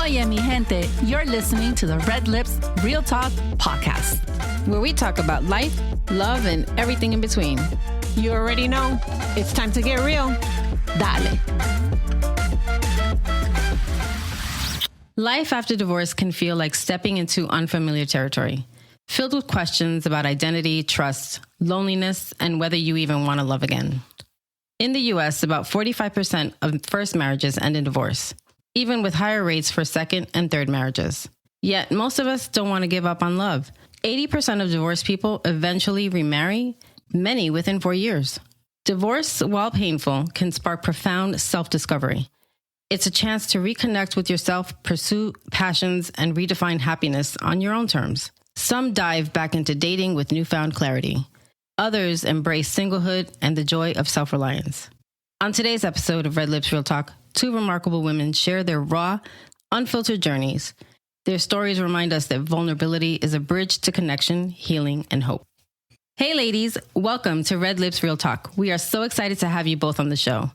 Oye, mi gente, you're listening to the Red Lips Real Talk podcast, where we talk about life, love, and everything in between. You already know. It's time to get real. Dale. Life after divorce can feel like stepping into unfamiliar territory, filled with questions about identity, trust, loneliness, and whether you even want to love again. In the U.S., about 45% of first marriages end in divorce, even with higher rates for second and third marriages. Yet, most of us don't want to give up on love. 80% of divorced people eventually remarry, many within 4 years. Divorce, while painful, can spark profound self-discovery. It's a chance to reconnect with yourself, pursue passions, and redefine happiness on your own terms. Some dive back into dating with newfound clarity. Others embrace singlehood and the joy of self-reliance. On today's episode of Red Lips Real Talk, two remarkable women share their raw, unfiltered journeys. Their stories remind us that vulnerability is a bridge to connection, healing, and hope. Hey ladies, welcome to Red Lips Real Talk. We are so excited to have you both on the show.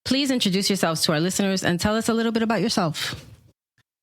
Please introduce yourselves to our listeners and tell us a little bit about yourself.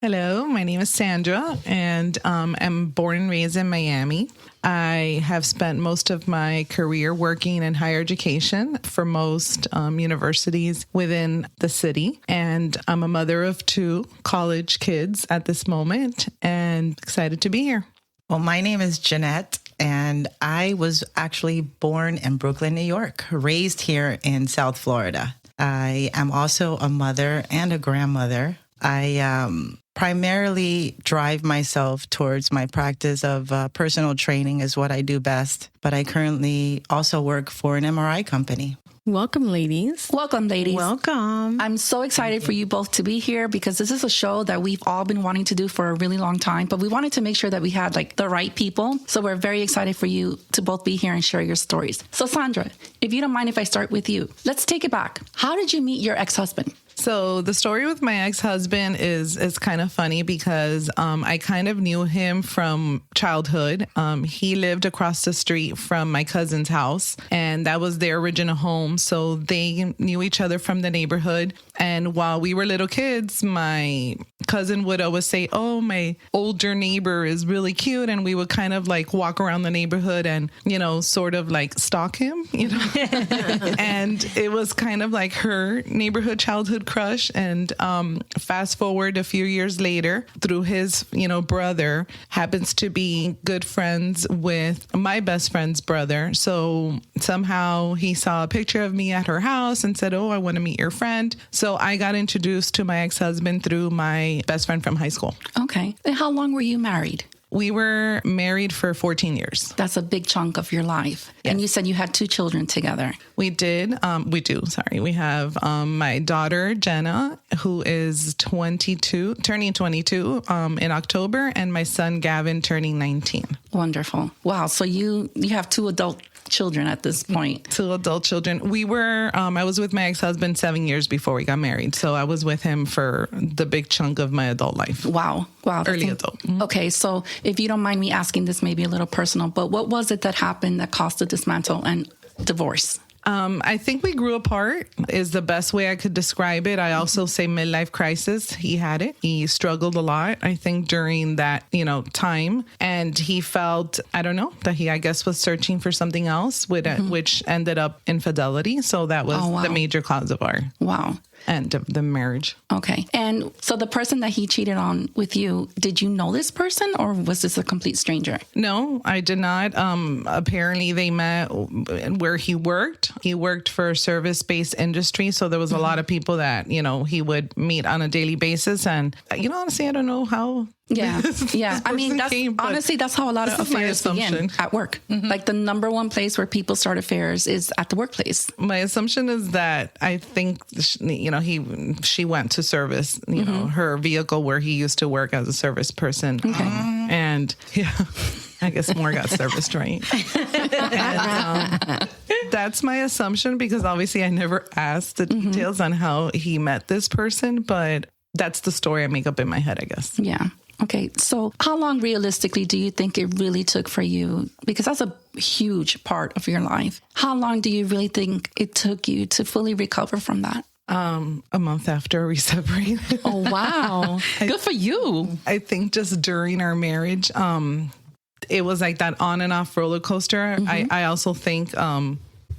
Hello, my name is Sandra, and I'm born and raised in Miami. I have spent most of my career working in higher education for most universities within the city, and I'm a mother of two college kids at this moment, and excited to be here. Well, my name is Jeanette, and I was actually born in Brooklyn, New York, raised here in South Florida. I am also a mother and a grandmother. I primarily drive myself towards my practice of personal training is what I do best. But I currently also work for an MRI company. Welcome, ladies. Welcome, ladies. Welcome. I'm so excited for you both to be here because this is a show that we've all been wanting to do for a really long time, but we wanted to make sure that we had the right people. So we're very excited for you to both be here and share your stories. So Sandra, if you don't mind if I start with you, let's take it back. How did you meet your ex-husband? So the story with my ex-husband is kind of funny because I kind of knew him from childhood. He lived across the street from my cousin's house, and that was their original home. So they knew each other from the neighborhood. And while we were little kids, my cousin would always say, "Oh, my older neighbor is really cute." And we would kind of walk around the neighborhood and, sort of stalk him, And it was kind of like her neighborhood childhood crush. And fast forward a few years later, through his, brother, happens to be good friends with my best friend's brother. So somehow he saw a picture of me at her house and said, "Oh, I want to meet your friend." So I got introduced to my ex-husband through my best friend from high school. Okay. And how long were you married? We were married for 14 years. That's a big chunk of your life. Yes. And you said you had two children together. We did. We have my daughter, Jenna, who is 22, turning 22 in October, and my son, Gavin, turning 19. Wonderful. Wow. So you have two adult children at this point. Two adult children. We were, I was with my ex-husband 7 years before we got married. So I was with him for the big chunk of my adult life. Wow. Early adult. Mm-hmm. Okay. So if you don't mind me asking, this may be a little personal, but what was it that happened that caused the dismantle and divorce? I think we grew apart is the best way I could describe it. I also say midlife crisis. He had it. He struggled a lot, I think, during that, time. And he felt, that he, I guess, was searching for something else, which ended up infidelity. So that was the major cause of our end of the marriage. Okay. And so the person that he cheated on with you, did you know this person or was this a complete stranger? No, I did not. Apparently they met where he worked. He worked for a service-based industry. So there was a lot of people that, he would meet on a daily basis. And, honestly, I don't know how. Yeah. I mean, that's how a lot of affairs begin at work. Mm-hmm. The number one place where people start affairs is at the workplace. My assumption is that I think, she went to service, her vehicle where he used to work as a service person. Okay. And I guess more got serviced, right? And, that's my assumption because obviously I never asked the details on how he met this person, but that's the story I make up in my head, I guess. Yeah. Okay. So how long realistically do you think it really took for you? Because that's a huge part of your life. How long do you really think it took you to fully recover from that? A month after we separated. Oh, wow. Good for you. I think just during our marriage, it was like that on and off roller coaster. I also think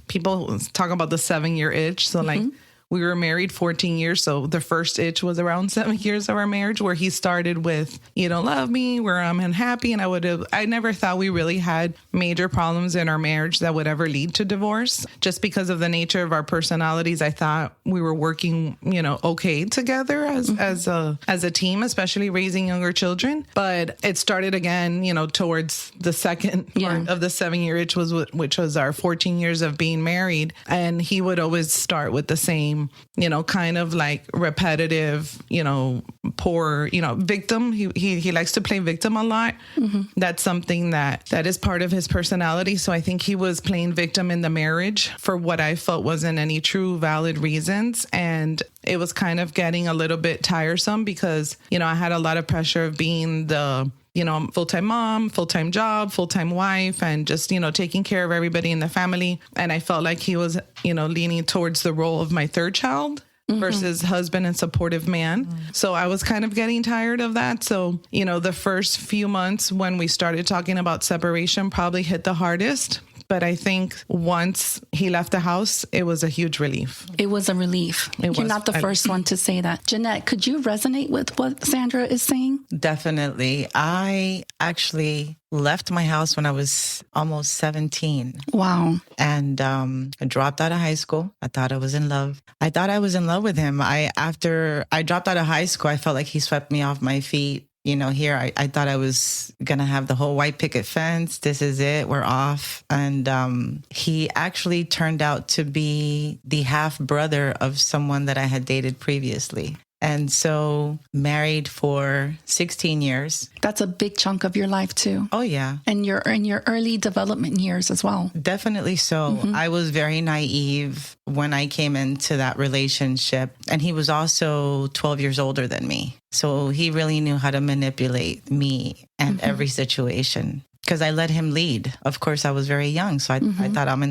people talk about the 7-year itch. So like we were married 14 years. So the first itch was around 7 years of our marriage, where he started with, you don't love me, where I'm unhappy. And I never thought we really had major problems in our marriage that would ever lead to divorce. Just because of the nature of our personalities, I thought we were working, okay together as a team, especially raising younger children. But it started again, towards the second part of the 7-year itch, which was our 14 years of being married. And he would always start with the same, kind of like repetitive, poor, victim. He likes to play victim a lot. That's something that is part of his personality. So I think he was playing victim in the marriage for what I felt wasn't any true valid reasons. And it was kind of getting a little bit tiresome because, I had a lot of pressure of being the full-time mom, full-time job, full-time wife, and just, taking care of everybody in the family. And I felt like he was, leaning towards the role of my third child versus husband and supportive man. So I was kind of getting tired of that. So, the first few months when we started talking about separation probably hit the hardest. But I think once he left the house, it was a huge relief. It was a relief. You're not the first one to say that. Jeanette, could you resonate with what Sandra is saying? Definitely. I actually left my house when I was almost 17. Wow. And I dropped out of high school. I thought I was in love. I thought I was in love with him. After I dropped out of high school, I felt like he swept me off my feet. Here, I thought I was going to have the whole white picket fence. This is it. We're off. And he actually turned out to be the half brother of someone that I had dated previously. And so married for 16 years. That's a big chunk of your life too. Oh, yeah. And you're in your early development years as well. Definitely so. I was very naive when I came into that relationship. And he was also 12 years older than me. So he really knew how to manipulate me and every situation. Because I let him lead. Of course, I was very young. So I thought I'm in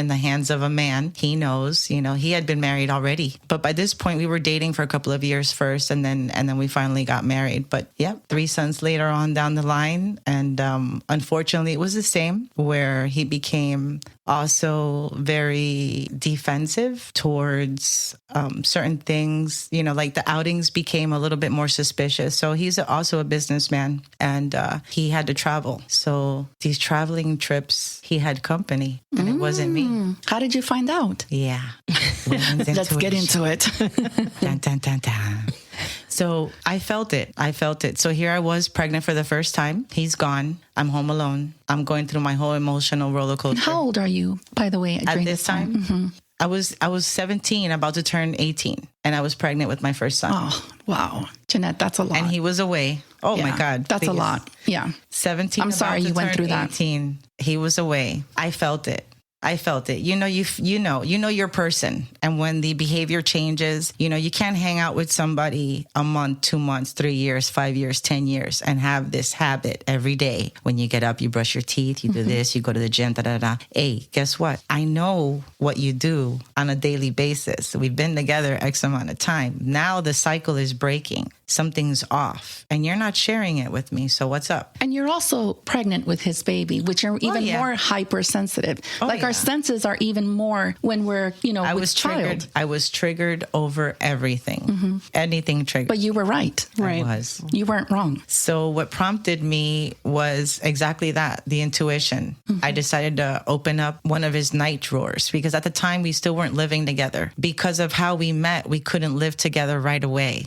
the hands of a man. He knows, he had been married already. But by this point, we were dating for a couple of years first. And then we finally got married. But 3 sons later on down the line. And unfortunately, it was the same, where he became also very defensive towards certain things, like the outings became a little bit more suspicious. So he's also a businessman, and he had to travel. So these traveling trips, he had company, and it wasn't me. How did you find out? Yeah. Let's get into it. Dun, dun, dun, dun. So I felt it. So here I was pregnant for the first time. He's gone. I'm home alone. I'm going through my whole emotional roller coaster. How old are you, by the way? At this time? I was 17, about to turn 18, and I was pregnant with my first son. Oh, wow. Jeanette, that's a lot. And he was away. Oh, my God. That's a lot. Yeah. 17, I'm sorry you went through 18, that. He was away. I felt it. You know your person. And when the behavior changes, you can't hang out with somebody a month, 2 months, 3 years, 5 years, 10 years and have this habit every day. When you get up, you brush your teeth, you do this, you go to the gym, Hey, guess what? I know what you do on a daily basis. We've been together X amount of time. Now the cycle is breaking. Something's off and you're not sharing it with me. So what's up? And you're also pregnant with his baby, which are even more hypersensitive. Our senses are even more when we're, I with was child. Triggered. I was triggered over everything. Anything triggered. But you were right. I was. You weren't wrong. So what prompted me was exactly that, the intuition. I decided to open up one of his night drawers because at the time we still weren't living together. Because of how we met, we couldn't live together right away.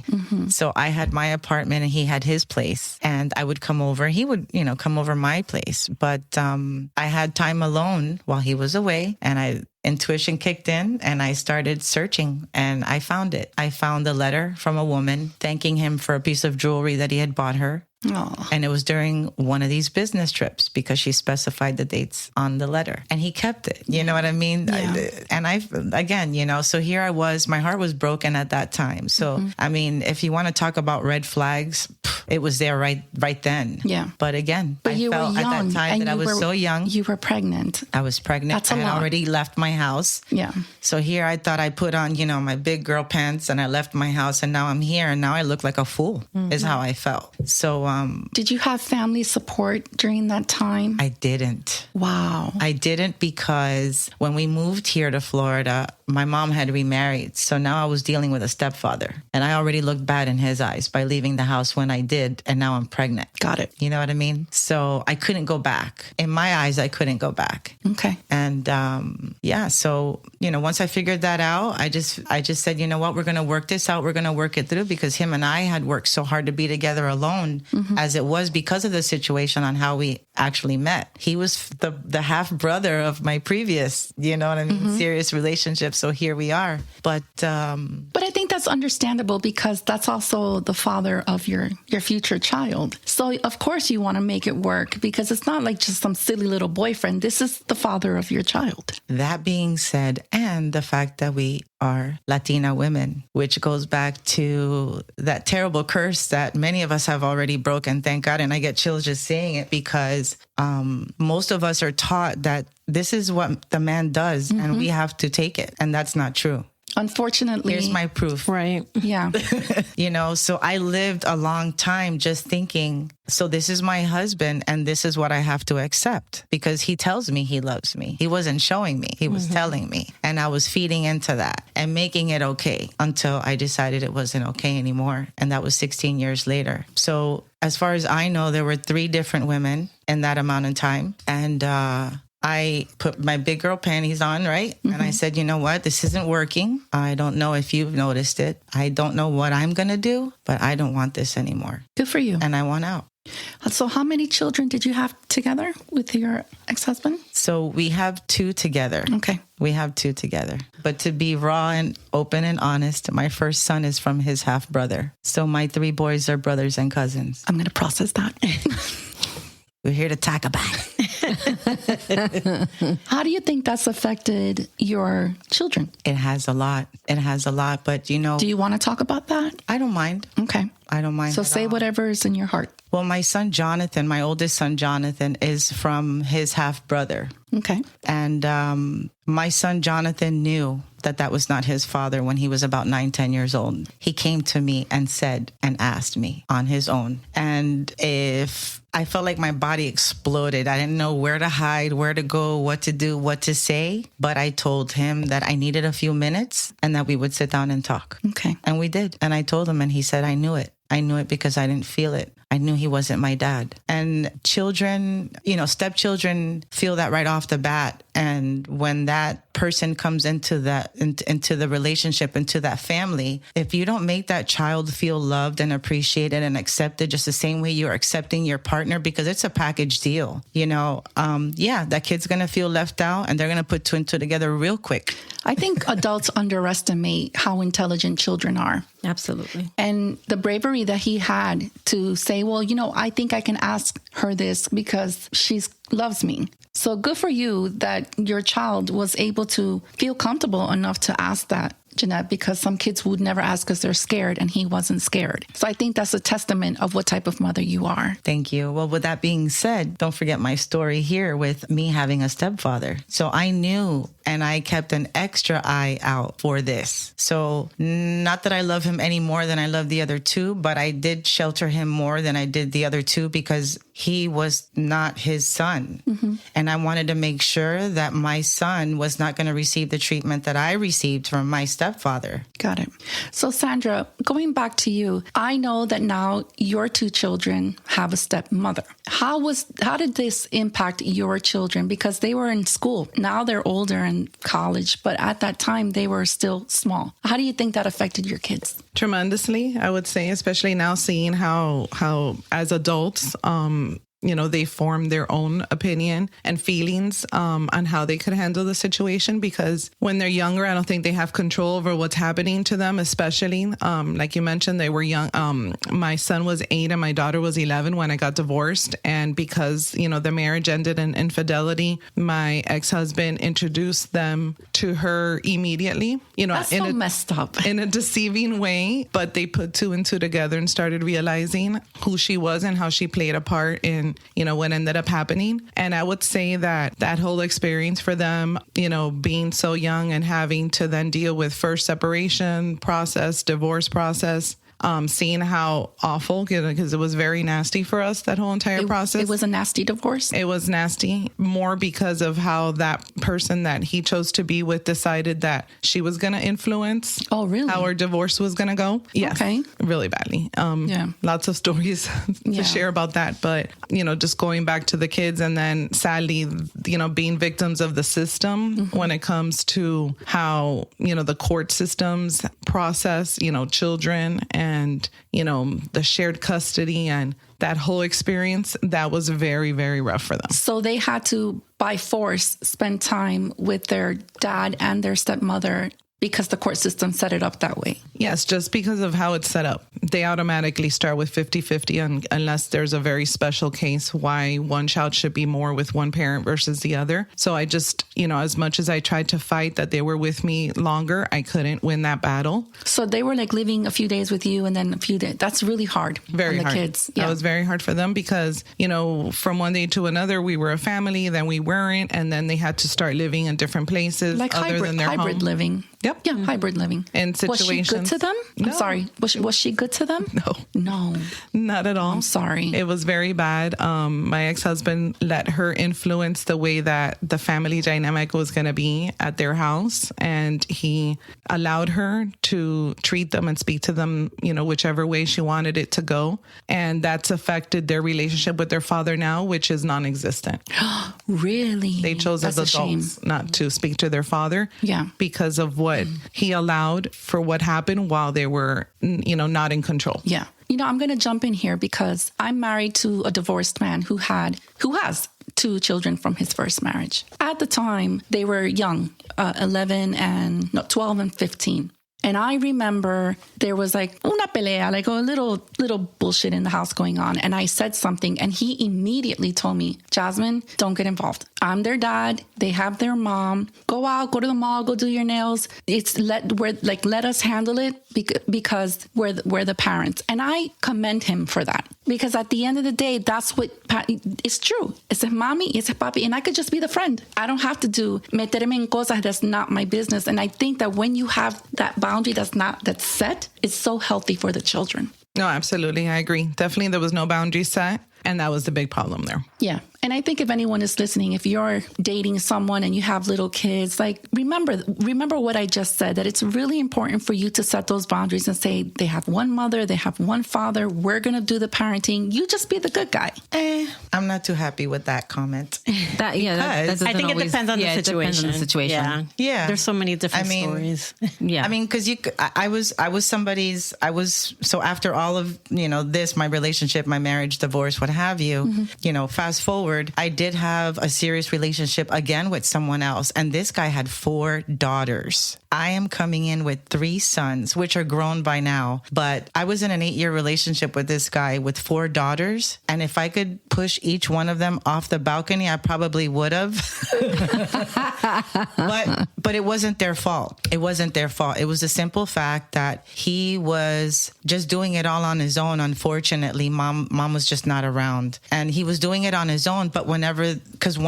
So I had my apartment and he had his place, and I would come over. He would, come over my place. But I had time alone while he was away, and intuition kicked in and I started searching and I found it. I found a letter from a woman thanking him for a piece of jewelry that he had bought her. Oh. And it was during one of these business trips because she specified the dates on the letter and he kept it. You know what I mean? Yeah. So here I was, my heart was broken at that time. So, I mean, if you want to talk about red flags, it was there right then. Yeah. But again, But I you felt were young, at that time and that I was so young. You were pregnant. I was pregnant. That's a I had lot. already left my house. Yeah. So here I thought I put on, my big girl pants and I left my house and now I'm here and now I look like a fool is how I felt. So did you have family support during that time? I didn't. Wow. I didn't because when we moved here to Florida, my mom had remarried. So now I was dealing with a stepfather and I already looked bad in his eyes by leaving the house when I did. And now I'm pregnant. Got it. You know what I mean? So I couldn't go back. In my eyes, I couldn't go back. Okay. And so, once I figured that out, I just said, you know what, we're going to work this out. We're going to work it through because him and I had worked so hard to be together alone as it was because of the situation on how we actually met. He was the half brother of my previous, serious relationship. So here we are. But I think that's understandable because that's also the father of your future child. So of course you want to make it work because it's not like just some silly little boyfriend. This is the father of your child. That being said, and the fact that we are Latina women, which goes back to that terrible curse that many of us have already broken, thank God. And I get chills just saying it because most of us are taught that this is what the man does and we have to take it. And that's not true. Unfortunately. Here's my proof. Right. Yeah. So I lived a long time just thinking, so this is my husband and this is what I have to accept because he tells me he loves me. He wasn't showing me. He was telling me. And I was feeding into that and making it okay until I decided it wasn't okay anymore. And that was 16 years later. So as far as I know, there were 3 different women in that amount of time. And, I put my big girl panties on, right? And I said, you know what? This isn't working. I don't know if you've noticed it. I don't know what I'm going to do, but I don't want this anymore. Good for you. And I want out. So how many children did you have together with your ex-husband? So we have 2 together. Okay. We have 2 together. But to be raw and open and honest, my first son is from his half brother. So my 3 boys are brothers and cousins. I'm going to process that. We're here to talk about it. How do you think that's affected your children? It has a lot. But, Do you want to talk about that? I don't mind. Okay. I don't mind. So say whatever is in your heart. Well, my son, Jonathan, my oldest son, Jonathan, is from his half brother. Okay. And my son, Jonathan, knew that was not his father when he was about 9-10 years old. He came to me and said and asked me on his own. And if I felt like my body exploded, I didn't know where to hide, where to go, what to do, what to say. But I told him that I needed a few minutes and that we would sit down and talk. Okay. And we did. And I told him and he said, I knew it. I knew it because I didn't feel it. I knew he wasn't my dad. And children, stepchildren feel that right off the bat. And when that person comes into the relationship, into that family, if you don't make that child feel loved and appreciated and accepted just the same way you're accepting your partner, because it's a package deal, that kid's going to feel left out and they're going to put 2 and 2 together real quick. I think adults underestimate how intelligent children are. Absolutely. And the bravery that he had to say, well, I think I can ask her this because she loves me. So good for you that your child was able to feel comfortable enough to ask that, Jeanette, because some kids would never ask because they're scared and he wasn't scared. So I think that's a testament of what type of mother you are. Thank you. Well, with that being said, don't forget my story here with me having a stepfather. So I knew and I kept an extra eye out for this. So not that I love him any more than I love the other 2, but I did shelter him more than I did the other 2 because he was not his son. And I wanted to make sure that my son was not going to receive the treatment that I received from my stepfather. Got it. So Sandra, going back to you, I know that now your 2 children have a stepmother. How did this impact your children? Because they were in school. Now they're older and college, but at that time they were still small. How do you think that affected your kids? Tremendously, I would say, especially now seeing how as adults, they formed their own opinion and feelings on how they could handle the situation, because when they're younger, I don't think they have control over what's happening to them, especially like you mentioned, they were young. My son was 8 and my daughter was 11 when I got divorced. And because, the marriage ended in infidelity, my ex-husband introduced them to her immediately, That's so messed up. in a deceiving way, but they put 2 and 2 together and started realizing who she was and how she played a part in, what ended up happening. And I would say that whole experience for them, being so young and having to then deal with first separation process, divorce process, seeing how awful, because it was very nasty for us, that whole entire process. It was a nasty divorce? It was nasty, more because of how that person that he chose to be with decided that she was going to influence how our divorce was going to go. Yes, okay. Really badly. Lots of stories to share about that. But, just going back to the kids and then sadly, being victims of the system when it comes to how, the court systems process, children and, the shared custody and that whole experience, that was very, very rough for them. So they had to, by force, spend time with their dad and their stepmother because the court system set it up that way. Yes, just because of how it's set up. They automatically start with 50-50 unless there's a very special case why one child should be more with one parent versus the other. So I just, as much as I tried to fight that they were with me longer, I couldn't win that battle. So they were like living a few days with you and then a few days. That's really hard. Very hard. The kids. That was very hard for them because, from one day to another, we were a family, then we weren't, and then they had to start living in different places like other than their hybrid home. Living. Yep. Yeah, hybrid living. And situations. Was she good to them? No. I'm sorry. Was she good to them? No. Not at all. I'm sorry. It was very bad. My ex-husband let her influence the way that the family dynamic was going to be at their house. And he allowed her to treat them and speak to them, whichever way she wanted it to go. And that's affected their relationship with their father now, which is non-existent. Really? They chose as adults not to speak to their father because of what he allowed for what happened while they were, not in control. Yeah. I'm going to jump in here because I'm married to a divorced man who has 2 children from his first marriage. At the time, they were young, 12 and 15. And I remember there was like una pelea, like a little bullshit in the house going on. And I said something and he immediately told me, Jasmine, don't get involved. I'm their dad. They have their mom. Go out, go to the mall, go do your nails. Let us handle it because we're the parents. And I commend him for that. Because at the end of the day, that's what it's true. It's a mommy, it's a papi, and I could just be the friend. I don't have to meterme en cosas that's not my business. And I think that when you have that boundary that's set, it's so healthy for the children. No, absolutely. I agree. Definitely there was no boundary set. And that was the big problem there. Yeah. And I think if anyone is listening, if you're dating someone and you have little kids, remember what I just said, that it's really important for you to set those boundaries and say, they have one mother, they have one father, we're going to do the parenting. You just be the good guy. I'm not too happy with that comment. I think it depends on the situation. It depends on the situation. Yeah. There's so many different stories. Yeah. Because I was somebody's, so after all of, this, my relationship, my marriage, divorce, what have you, fast forward, I did have a serious relationship again with someone else. And this guy had 4 daughters. I am coming in with 3 sons, which are grown by now. But I was in an 8-year relationship with this guy with 4 daughters. And if I could push each one of them off the balcony, I probably would have. But it wasn't their fault. It wasn't their fault. It was the simple fact that he was just doing it all on his own. Unfortunately, mom was just not around. And he was doing it on his own. But because 2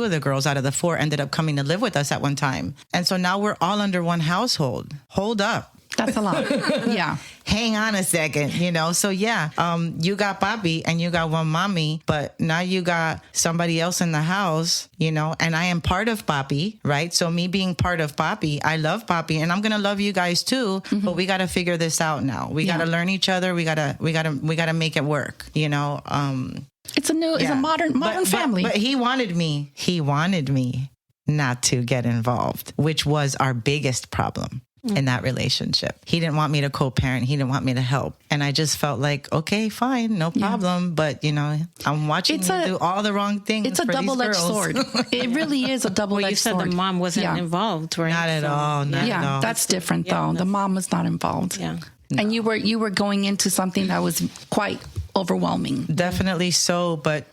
of the girls out of the 4 ended up coming to live with us at one time. And so now we're all under one household. Hold up. That's a lot. Yeah. Hang on a second, So yeah, you got papi and you got one mommy, but now you got somebody else in the house, and I am part of papi, right? So me being part of papi, I love papi and I'm going to love you guys too, but we got to figure this out now. We got to learn each other. We got to make it work, It's a modern family. But he wanted me not to get involved, which was our biggest problem. in that relationship. He didn't want me to co-parent. He didn't want me to help. And I just felt like, okay, fine, no problem. But, I'm watching you do all the wrong things. It's a double-edged sword. It really is a double-edged sword. You said the mom wasn't involved, right? Not at all. Not at all. That's different, though. The mom was not involved. Yeah. No. And you were going into something that was quite overwhelming. Definitely so. But,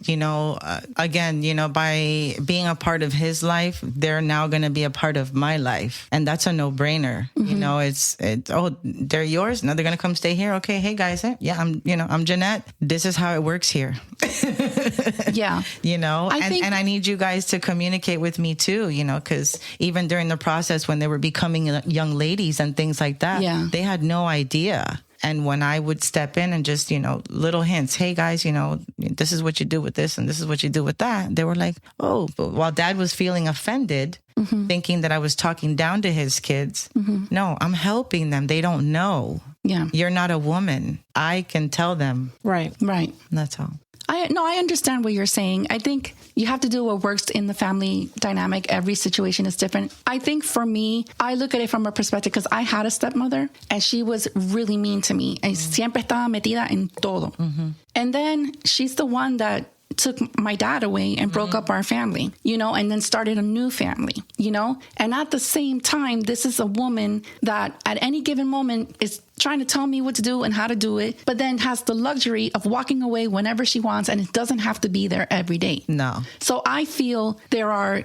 again, by being a part of his life, they're now going to be a part of my life. And that's a no-brainer. It's they're yours. Now they're going to come stay here. Okay. Hey guys. I'm Jeanette. This is how it works here. Yeah. And I need you guys to communicate with me too, because even during the process when they were becoming young ladies and things like that, they had no idea. And when I would step in and just, little hints, hey guys, this is what you do with this and this is what you do with that. They were like, oh, but while Dad was feeling offended, thinking that I was talking down to his kids. No, I'm helping them. They don't know. Yeah. You're not a woman. I can tell them. Right. That's all. I understand what you're saying. I think you have to do what works in the family dynamic. Every situation is different. I think for me, I look at it from a perspective because I had a stepmother and she was really mean to me. And siempre estaba metida en todo. And then she's the one that took my dad away and broke up our family, and then started a new family, And at the same time, this is a woman that at any given moment is trying to tell me what to do and how to do it, but then has the luxury of walking away whenever she wants, and it doesn't have to be there every day. No. So I feel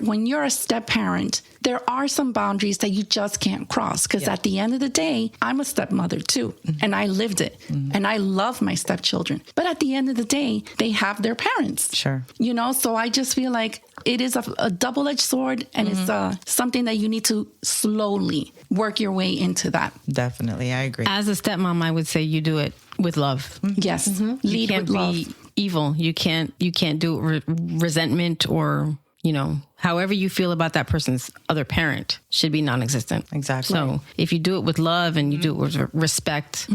when you're a step parent, there are some boundaries that you just can't cross because at the end of the day, I'm a stepmother too, and I lived it, and I love my stepchildren. But at the end of the day, they have their parents. Sure. So I just feel like it is a double-edged sword, and it's something that you need to slowly work your way into that. Definitely, I agree. As a stepmom, I would say you do it with love. Yes, lead with love. You can't be evil. You can't do it resentment or however you feel about that person's other parent should be non-existent. Exactly. So if you do it with love and you do it with respect,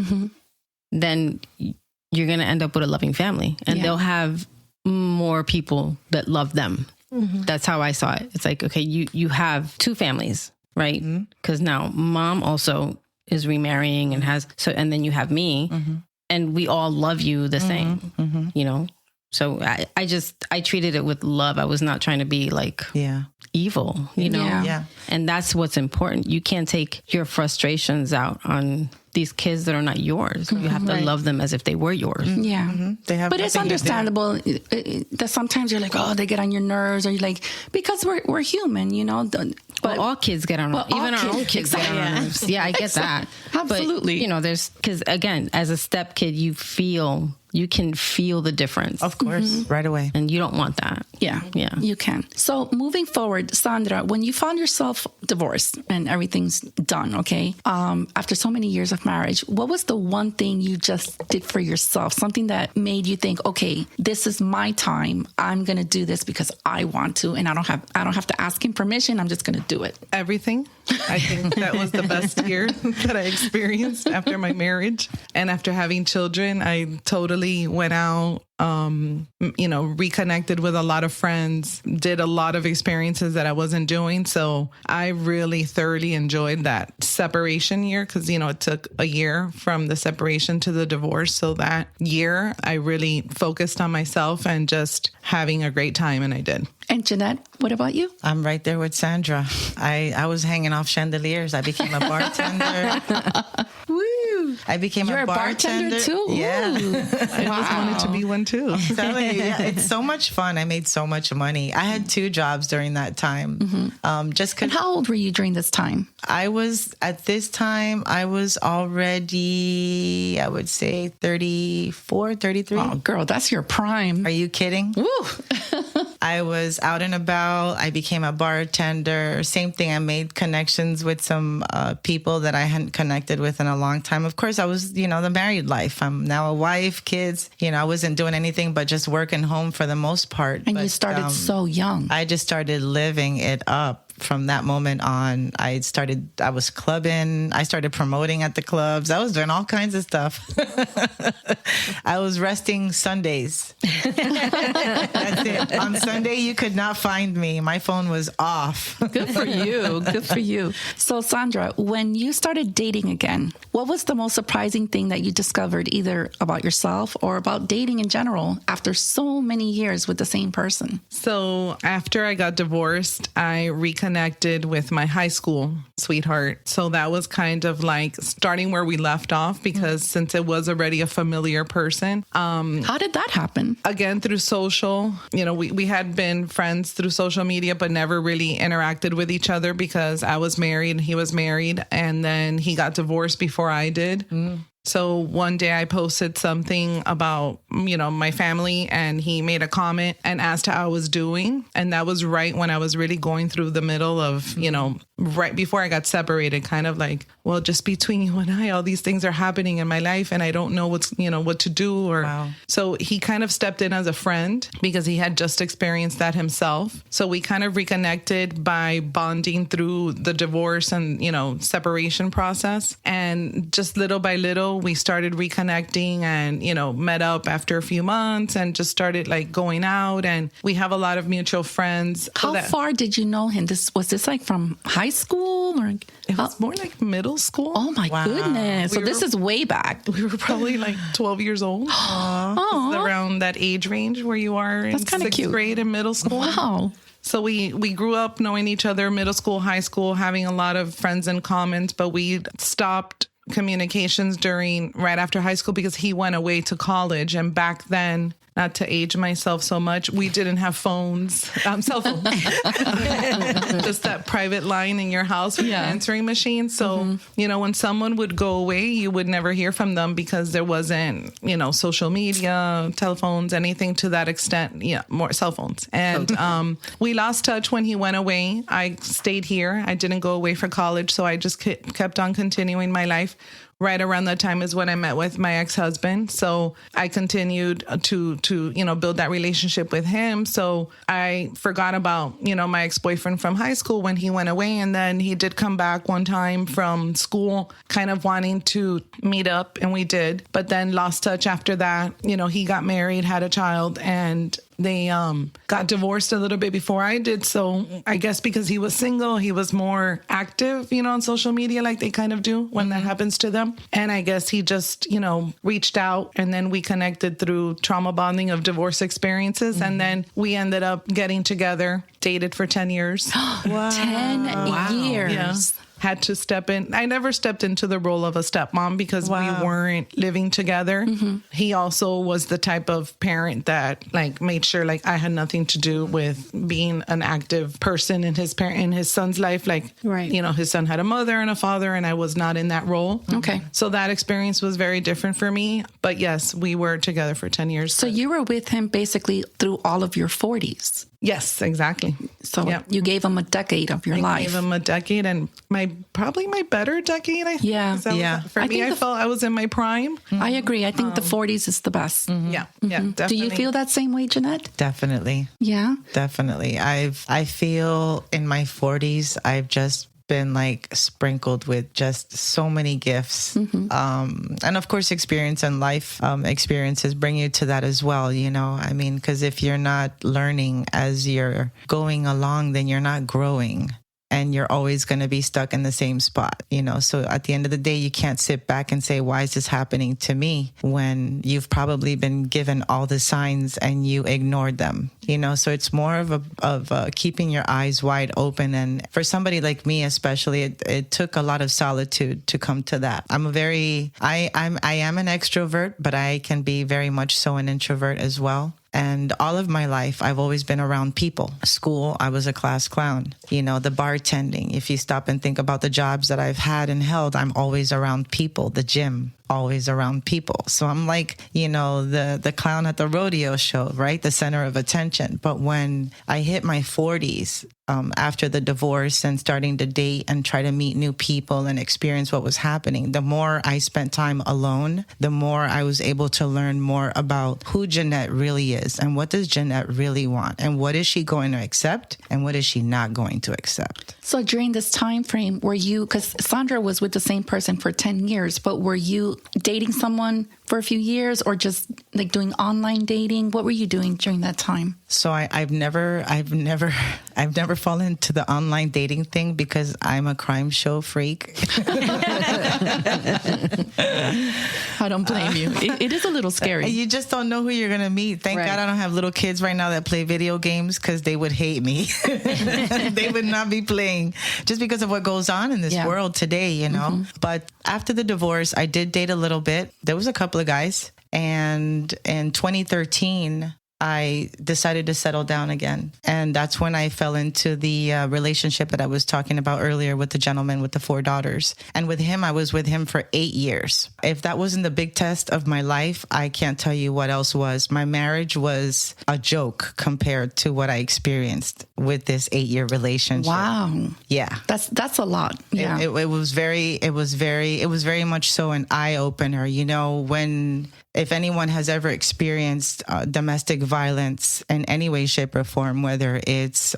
then you're going to end up with a loving family, and they'll have more people that love them. That's how I saw it. It's like, okay, you have two families, right? Because now mom also is remarrying and and then you have me, and we all love you the same, So I treated it with love. I was not trying to be like evil, Yeah. And that's what's important. You can't take your frustrations out on these kids that are not yours. You have to love them as if they were yours. Yeah. They have, but it's understandable that sometimes you're like, oh, they get on your nerves, or you're like, because we're human, But all kids get on, even our own kids get on our nerves. Yeah, I get that. Absolutely. But, because again, as a step kid, you can feel the difference. Of course, right away. And you don't want that. Yeah, you can. So moving forward, Sandra, when you found yourself divorced and everything's done, okay, after so many years of marriage, what was the one thing you just did for yourself? Something that made you think, okay, this is my time. I'm going to do this because I want to, and I don't have to ask him permission. I'm just going to do it. Everything. I think that was the best year that I experienced after my marriage. And after having children, I totally went out, reconnected with a lot of friends, did a lot of experiences that I wasn't doing. So I really thoroughly enjoyed that separation year because, it took a year from the separation to the divorce. So that year, I really focused on myself and just having a great time. And I did. And Jeanette, what about you? I'm right there with Sandra. I was hanging off chandeliers. I became a bartender. Woo! I became You're a bartender too. Yeah. I always wanted to be one too. I'm telling you, it's so much fun. I made so much money. I had 2 jobs during that time. And how old were you during this time? I was already, I would say 34, 33. Oh, girl, that's your prime. Are you kidding? Woo! I was out and about. I became a bartender. Same thing. I made connections with some people that I hadn't connected with in a long time. Of course, I was, the married life. I'm now a wife, kids. I wasn't doing anything but just working home for the most part. And you started so young. I just started living it up from that moment on, I was clubbing. I started promoting at the clubs. I was doing all kinds of stuff. I was resting Sundays. That's it. On Sunday, you could not find me. My phone was off. Good for you. Good for you. So, Sandra, when you started dating again, what was the most surprising thing that you discovered either about yourself or about dating in general after so many years with the same person? So after I got divorced, I reconnected with my high school sweetheart. So that was kind of like starting where we left off, because since it was already a familiar person. How did that happen? Again, through social, we had been friends through social media, but never really interacted with each other because I was married and he was married. And then he got divorced before I did. So one day I posted something about, my family, and he made a comment and asked how I was doing. And that was right when I was really going through the middle of, right before I got separated, kind of like, well, just between you and I, all these things are happening in my life and I don't know what to do. Wow. So he kind of stepped in as a friend because he had just experienced that himself. So we kind of reconnected by bonding through the divorce and, separation process. And just little by little, we started reconnecting and, met up after a few months and just started like going out. And we have a lot of mutual friends. How far did you know him? Was this like from high school or? It was more like middle school. Oh my goodness. So this is way back. We were probably like 12 years old. Around that age range where you are in sixth grade and middle school. Wow. So we grew up knowing each other, middle school, high school, having a lot of friends in common, but we stopped communications right after high school because he went away to college. And back then, not to age myself so much, we didn't have phones, cell phones. Just that private line in your house with your answering machine. So, when someone would go away, you would never hear from them because there wasn't, social media, telephones, anything to that extent. Yeah, more cell phones. And we lost touch when he went away. I stayed here. I didn't go away for college. So I just kept on continuing my life. Right around that time is when I met with my ex-husband. So I continued to build that relationship with him. So I forgot about, my ex-boyfriend from high school when he went away. And then he did come back one time from school, kind of wanting to meet up. And we did, but then lost touch after that. He got married, had a child, and they got divorced a little bit before I did. So I guess because he was single, he was more active, on social media like they kind of do when that happens to them. And I guess he just, reached out, and then we connected through trauma bonding of divorce experiences. And then we ended up getting together, dated for 10 years. Wow. 10 years. Yeah. Had to step in. I never stepped into the role of a stepmom because we weren't living together. He also was the type of parent that made sure I had nothing to do with being an active person in his son's life. His son had a mother and a father, and I was not in that role. Okay. So that experience was very different for me. But yes, we were together for 10 years. So you were with him basically through all of your 40s. Yes, exactly. So you gave him a decade of your life. I gave him a decade, and probably my better decade, I think. Yeah. For me, I felt I was in my prime. I agree. I think the 40s is the best. Yeah, definitely. Do you feel that same way, Jeanette? Definitely. Yeah? Definitely. I feel in my 40s, I've just been sprinkled with just so many gifts. And of course, experience and life experiences bring you to that as well, because if you're not learning as you're going along, then you're not growing. And you're always going to be stuck in the same spot, So at the end of the day, you can't sit back and say, why is this happening to me? When you've probably been given all the signs and you ignored them, So it's more of keeping your eyes wide open. And for somebody like me, especially, it took a lot of solitude to come to that. I am an extrovert, but I can be very much so an introvert as well. And all of my life, I've always been around people. School, I was a class clown. The bartending. If you stop and think about the jobs that I've had and held, I'm always around people. The gym, always around people. So I'm like, the clown at the rodeo show, right? The center of attention. But when I hit my 40s, after the divorce and starting to date and try to meet new people and experience what was happening, the more I spent time alone, the more I was able to learn more about who Jeanette really is and what does Jeanette really want and what is she going to accept and what is she not going to accept. So during this time frame, were you, because Sandra was with the same person for 10 years, but were you dating someone for a few years or just like doing online dating? What were you doing during that time? So I've never fallen into the online dating thing because I'm a crime show freak. I don't blame you. It is a little scary. You just don't know who you're going to meet. Thank God I don't have little kids right now that play video games because they would hate me. They would not be playing just because of what goes on in this world today, Mm-hmm. But after the divorce, I did date a little bit. There was a couple of guys. And in 2013, I decided to settle down again. And that's when I fell into the relationship that I was talking about earlier with the gentleman with the 4 daughters. And with him, I was with him for 8 years. If that wasn't the big test of my life, I can't tell you what else was. My marriage was a joke compared to what I experienced with this 8-year relationship. Wow. Yeah. That's a lot. Yeah. It was very much so an eye opener. If anyone has ever experienced domestic violence in any way, shape, or form, whether it's,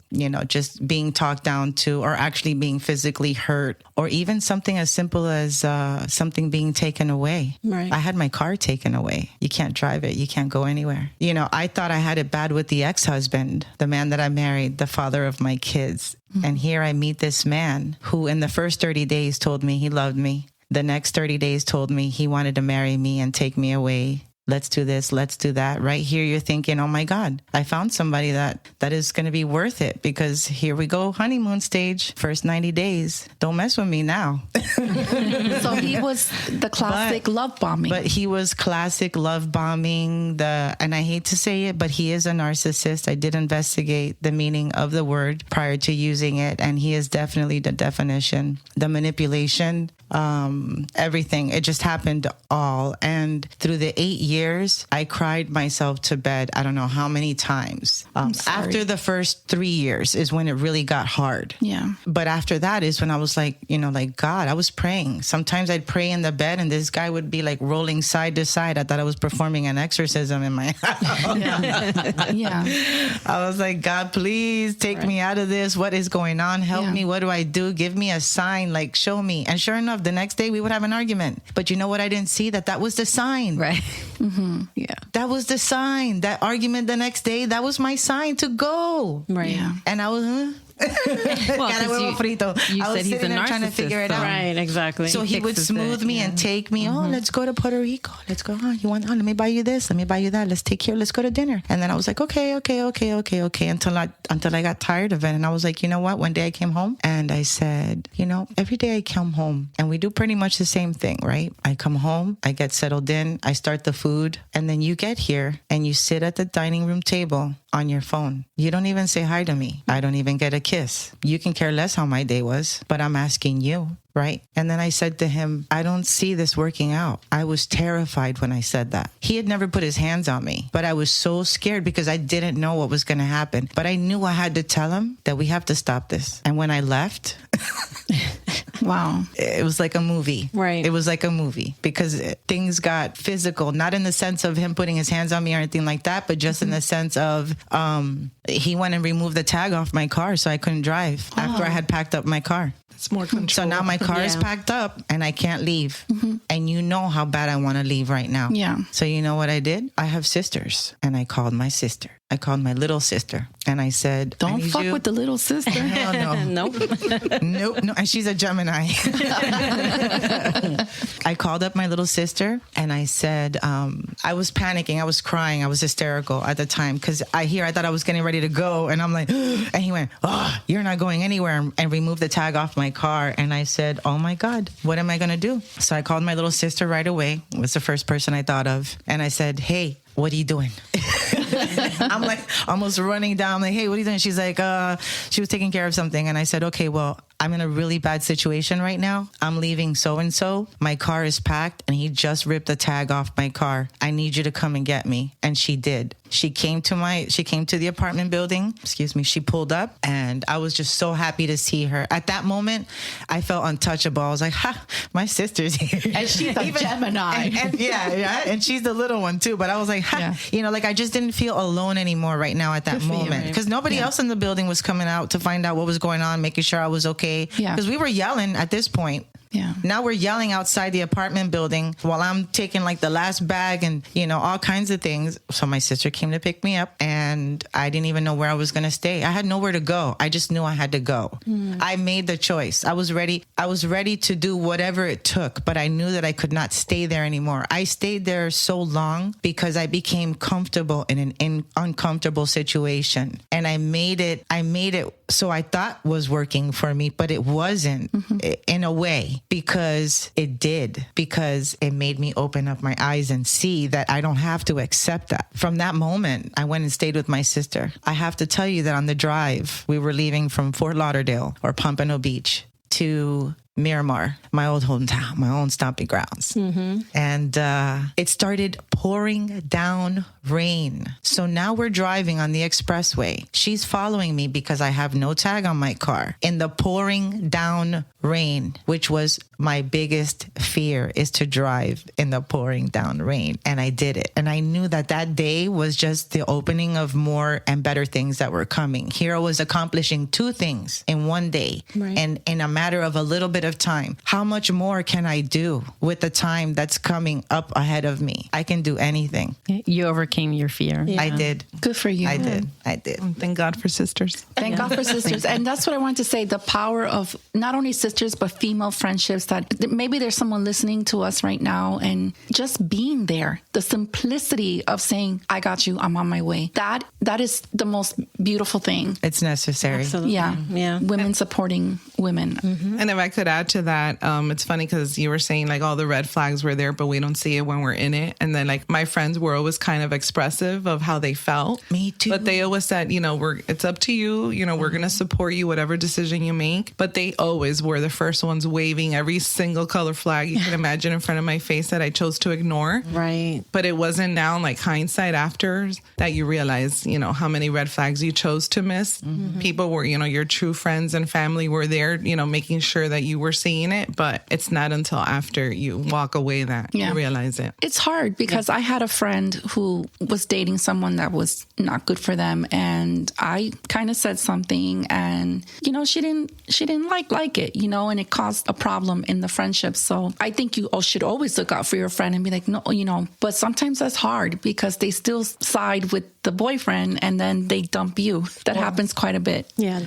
just being talked down to or actually being physically hurt, or even something as simple as something being taken away. Right. I had my car taken away. You can't drive it. You can't go anywhere. I thought I had it bad with the ex-husband, the man that I married, the father of my kids. Mm-hmm. And here I meet this man who in the first 30 days told me he loved me. The next 30 days told me he wanted to marry me and take me away. Let's do this. Let's do that. Right here, you're thinking, oh my God, I found somebody that is going to be worth it because here we go, honeymoon stage, first 90 days. Don't mess with me now. So he was the classic love bombing. But he was classic love bombing. And I hate to say it, but he is a narcissist. I did investigate the meaning of the word prior to using it. And he is definitely the definition, the manipulation, everything. It just happened all. And through the 8 years, I cried myself to bed. I don't know how many times. After the first 3 years is when it really got hard. Yeah. But after that is when I was like, God, I was praying. Sometimes I'd pray in the bed and this guy would be like rolling side to side. I thought I was performing an exorcism in my house. Yeah. I was like, God, please take me out of this. What is going on? Help me. What do I do? Give me a sign, like show me. And sure enough, the next day we would have an argument. But you know what? I didn't see that was the sign. Right. Mm-hmm. Yeah. That was the sign. That argument the next day, that was my sign to go. Right. Yeah. And I was, Well, you I was said he's a sitting there narcissist, trying to figure it out. Right, exactly. So he would smooth me and take me, let's go to Puerto Rico. Let's go, you want, let me buy you this. Let me buy you that. Let's take care. Let's go to dinner. And then I was like, okay. Until I got tired of it. And I was like, you know what? One day I came home and I said, every day I come home and we do pretty much the same thing, right? I come home, I get settled in, I start the food. And then you get here and you sit at the dining room table on your phone. You don't even say hi to me. I don't even get a kiss. You can care less how my day was, but I'm asking you, right? And then I said to him, I don't see this working out. I was terrified when I said that. He had never put his hands on me, but I was so scared because I didn't know what was going to happen. But I knew I had to tell him that we have to stop this. And when I left, wow, it was like a movie. Right. It was like a movie because things got physical, not in the sense of him putting his hands on me or anything like that, but just in the sense of he went and removed the tag off my car so I couldn't drive after I had packed up my car. It's more control. So now my car is packed up and I can't leave. Mm-hmm. And you know how bad I want to leave right now. Yeah. So you know what I did? I have sisters and I called my sister. I called my little sister and I said, don't fuck with the little sister. Hell no. Nope. No. And she's a Gemini. I called up my little sister and I said, I was panicking. I was crying. I was hysterical at the time because I thought I was getting ready to go. And I'm like, and he went, you're not going anywhere, and removed the tag off my car. And I said, oh my God, what am I going to do? So I called my little sister right away. It was the first person I thought of. And I said, hey, what are you doing? I'm like almost running down. I'm like, hey, what are you doing? She's like, she was taking care of something. And I said, okay, well, I'm in a really bad situation right now. I'm leaving so-and-so. My car is packed and he just ripped the tag off my car. I need you to come and get me. And she did. She came to the apartment building. Excuse me. She pulled up and I was just so happy to see her. At that moment, I felt untouchable. I was like, ha, my sister's here. And she's a Gemini. And yeah. And she's the little one too. But I was like, ha, like I just didn't feel alone anymore right now at that moment. Because nobody else in the building was coming out to find out what was going on, making sure I was okay. Because we were yelling at this point. Yeah. Now we're yelling outside the apartment building while I'm taking like the last bag and, all kinds of things. So my sister came to pick me up and I didn't even know where I was going to stay. I had nowhere to go. I just knew I had to go. I made the choice. I was ready. I was ready to do whatever it took, but I knew that I could not stay there anymore. I stayed there so long because I became comfortable in an uncomfortable situation. And I made it so I thought was working for me, but it wasn't in a way. Because it made me open up my eyes and see that I don't have to accept that. From that moment, I went and stayed with my sister. I have to tell you that on the drive, we were leaving from Fort Lauderdale or Pompano Beach to Miramar, my old hometown, my own stomping grounds. And it started pouring down rain. So now we're driving on the expressway. She's following me because I have no tag on my car in the pouring down rain, which was my biggest fear, is to drive in the pouring down rain. And I did it. And I knew that day was just the opening of more and better things that were coming. Here I was accomplishing 2 things in one day. Right. And in a matter of a little bit of time. How much more can I do with the time that's coming up ahead of me? I can do anything. You overcame your fear. I did. Good for you. I did. Thank God for sisters. Thank God for sisters. And that's what I want to say. The power of not only sisters, but female friendships, that maybe there's someone listening to us right now and just being there. The simplicity of saying, I got you. I'm on my way. That is the most beautiful thing. It's necessary. Absolutely. Yeah. Women supporting women. And if I could add to that, it's funny because you were saying like all the red flags were there, but we don't see it when we're in it. And then like my friends were always kind of expressive of how they felt. Me too. But they always said, it's up to you. We're going to support you, whatever decision you make. But they always were the first ones waving every single color flag you can imagine in front of my face that I chose to ignore. Right. But it wasn't now like hindsight after that you realize, how many red flags you chose to miss. People were, your true friends and family were there, making sure that you were seeing it. But it's not until after you walk away that you realize it. It's hard because I had a friend who was dating someone that was not good for them. And I kind of said something and, she didn't like it, and it caused a problem in the friendship. So I think you should always look out for your friend and be like, no, but sometimes that's hard because they still side with the boyfriend and then they dump you. That happens quite a bit. Yeah.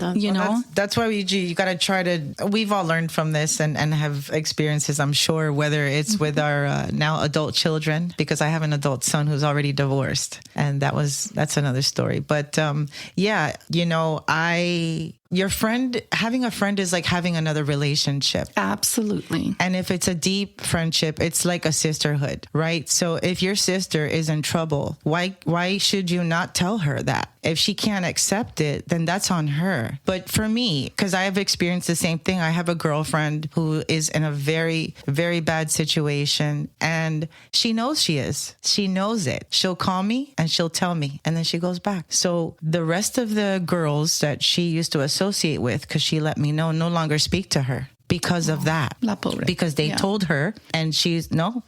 That's why you got to try to, we've all learned from this and have experiences, I'm sure, whether it's with our now adult children, because I have an adult son who's already divorced. And that's another story. But having a friend is like having another relationship. Absolutely. And if it's a deep friendship, it's like a sisterhood, right? So if your sister is in trouble, why should you not tell her that? If she can't accept it, then that's on her. But for me, because I have experienced the same thing, I have a girlfriend who is in a very, very bad situation and she knows she is. She knows it. She'll call me and she'll tell me and then she goes back. So the rest of the girls that she used to associate with, because she let me know, no longer speak to her. Because of that. Because they told her and she's no,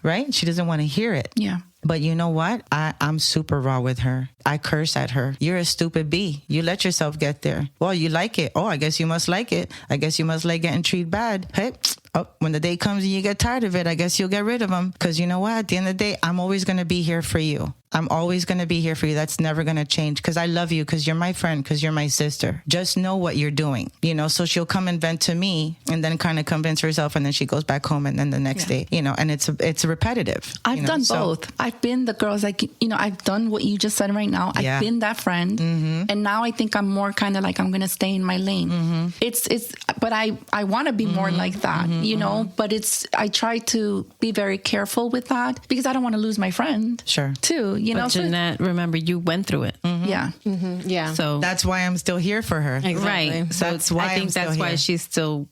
right? She doesn't want to hear it. Yeah. But you know what? I'm super raw with her. I curse at her. You're a stupid bee. You let yourself get there. Well, you like it. Oh, I guess you must like it. I guess you must like getting treated bad. Hey, when the day comes and you get tired of it, I guess you'll get rid of them. Because you know what? At the end of the day, I'm always going to be here for you. I'm always going to be here for you. That's never going to change because I love you, because you're my friend, because you're my sister. Just know what you're doing, so she'll come and vent to me and then kind of convince herself. And then she goes back home and then the next day, and it's repetitive. I've done both. I've been the girls like, I've done what you just said right now. I've been that friend. And now I think I'm more kind of like, I'm going to stay in my lane. But I want to be more like that, but I try to be very careful with that because I don't want to lose my friend. Sure. Too, you know. But Jeanette, remember, you went through it. Yeah. Yeah. So That's why I'm still here for her. Exactly. right. So That's why I think I'm still that's why here. she's still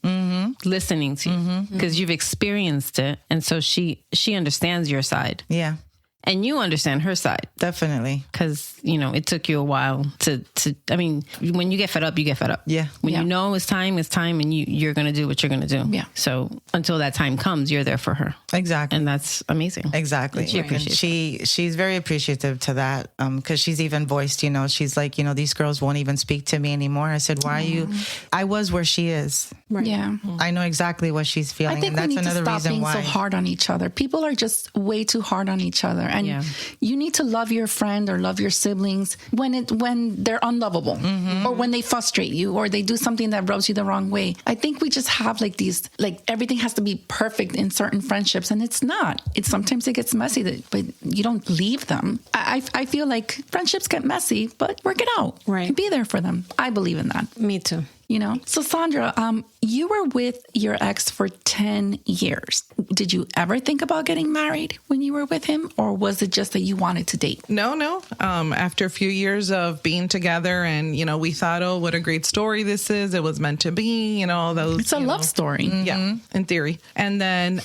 listening to you, because you've experienced it, and so she understands your side, Yeah, and you understand her side. definitely. Because, you know, it took you a while to, I mean, when you get fed up, you get fed up. Yeah. When Yeah. you know it's time, and you're going to do what you're going to do. Yeah. So until that time comes, you're there for her. Exactly. And that's amazing. Exactly. And she appreciates And she's very appreciative to that. Cause she's even voiced, you know, she's like, you know, these girls won't even speak to me anymore. I said, why are you, I was where she is. Yeah. I know exactly what she's feeling. I think and we that's need to another stop reason being why. so hard on each other. People are just way too hard on each other. And Yeah. you need to love your friend or love your siblings when they're unlovable or when they frustrate you or they do something that rubs you the wrong way. I think we just have like these, like everything has to be perfect in certain friendships, and it's not. Sometimes it gets messy, but you don't leave them. I feel like friendships get messy, but work it out. Right. Be there for them. I believe in that. Me too. You know, so Sandra, you were with your ex for 10 years. Did you ever think about getting married when you were with him, or was it just that you wanted to date? No. After a few years of being together, and you know, we thought, oh, what a great story this is. It was meant to be. You know, all those. It's a love story. Yeah, in theory. And then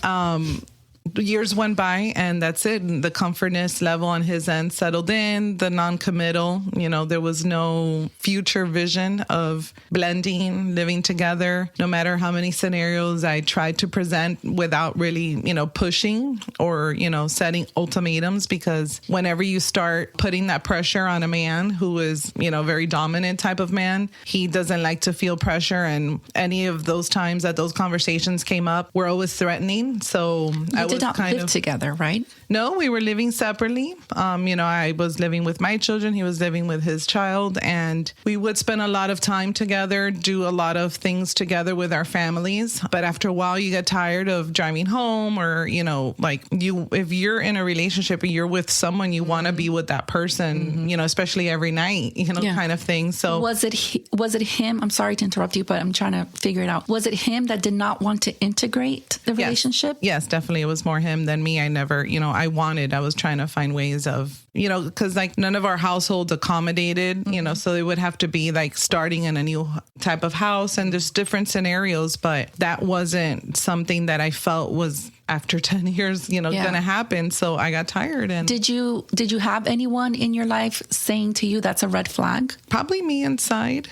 years went by, and that's it. The comfortness level on his end settled in, the non-committal, you know, there was no future vision of blending, living together. No matter how many scenarios I tried to present without really, you know, pushing or, you know, setting ultimatums, because whenever you start putting that pressure on a man who is, you know, very dominant type of man, he doesn't like to feel pressure. And any of those times that those conversations came up were always threatening. So I You did not live together, right? No, we were living separately. You know, I was living with my children. He was living with his child. And we would spend a lot of time together, do a lot of things together with our families. But after a while, you get tired of driving home, or, you know, like if you're in a relationship and you're with someone, you want to be with that person, you know, especially every night, you know, kind of thing. So was it him? I'm sorry to interrupt you, but I'm trying to figure it out. Was it him that did not want to integrate the relationship? Yes, definitely. It was more him than me. I never, you know, I was trying to find ways of, you know, because like none of our households accommodated, you know, so it would have to be like starting in a new type of house, and there's different scenarios, but that wasn't something that I felt was after 10 years, you know, going to happen. So I got tired. And did you have anyone in your life saying to you that's a red flag? Probably me inside,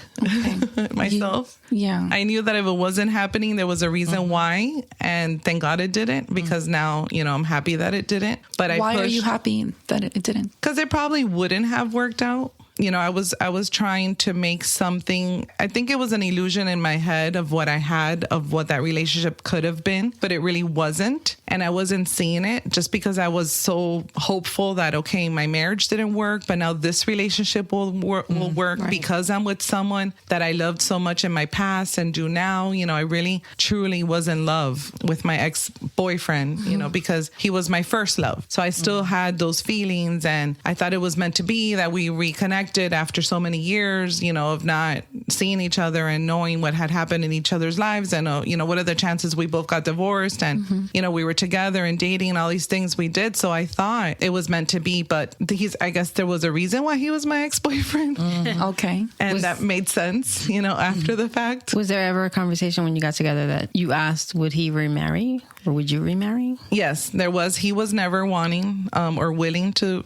myself. I knew that if it wasn't happening, there was a reason why. And thank God it didn't, because now, you know, I'm happy that it didn't. But why are you happy that it didn't? Because it probably wouldn't have worked out. You know, I was trying to make something. I think it was an illusion in my head of what I had, of what that relationship could have been, but it really wasn't. And I wasn't seeing it just because I was so hopeful that, okay, my marriage didn't work, but now this relationship will work because I'm with someone that I loved so much in my past and do now. You know, I really, truly was in love with my ex-boyfriend, you know, because he was my first love. So I still had those feelings, and I thought it was meant to be that we reconnected after so many years, you know, of not seeing each other and knowing what had happened in each other's lives. And, you know, what are the chances we both got divorced, and, you know, we were together and dating and all these things we did. So I thought it was meant to be, but I guess there was a reason why he was my ex-boyfriend. Okay. And that made sense, you know, after the fact. Was there ever a conversation when you got together that you asked, would he remarry, or would you remarry? Yes, there was. He was never wanting or willing to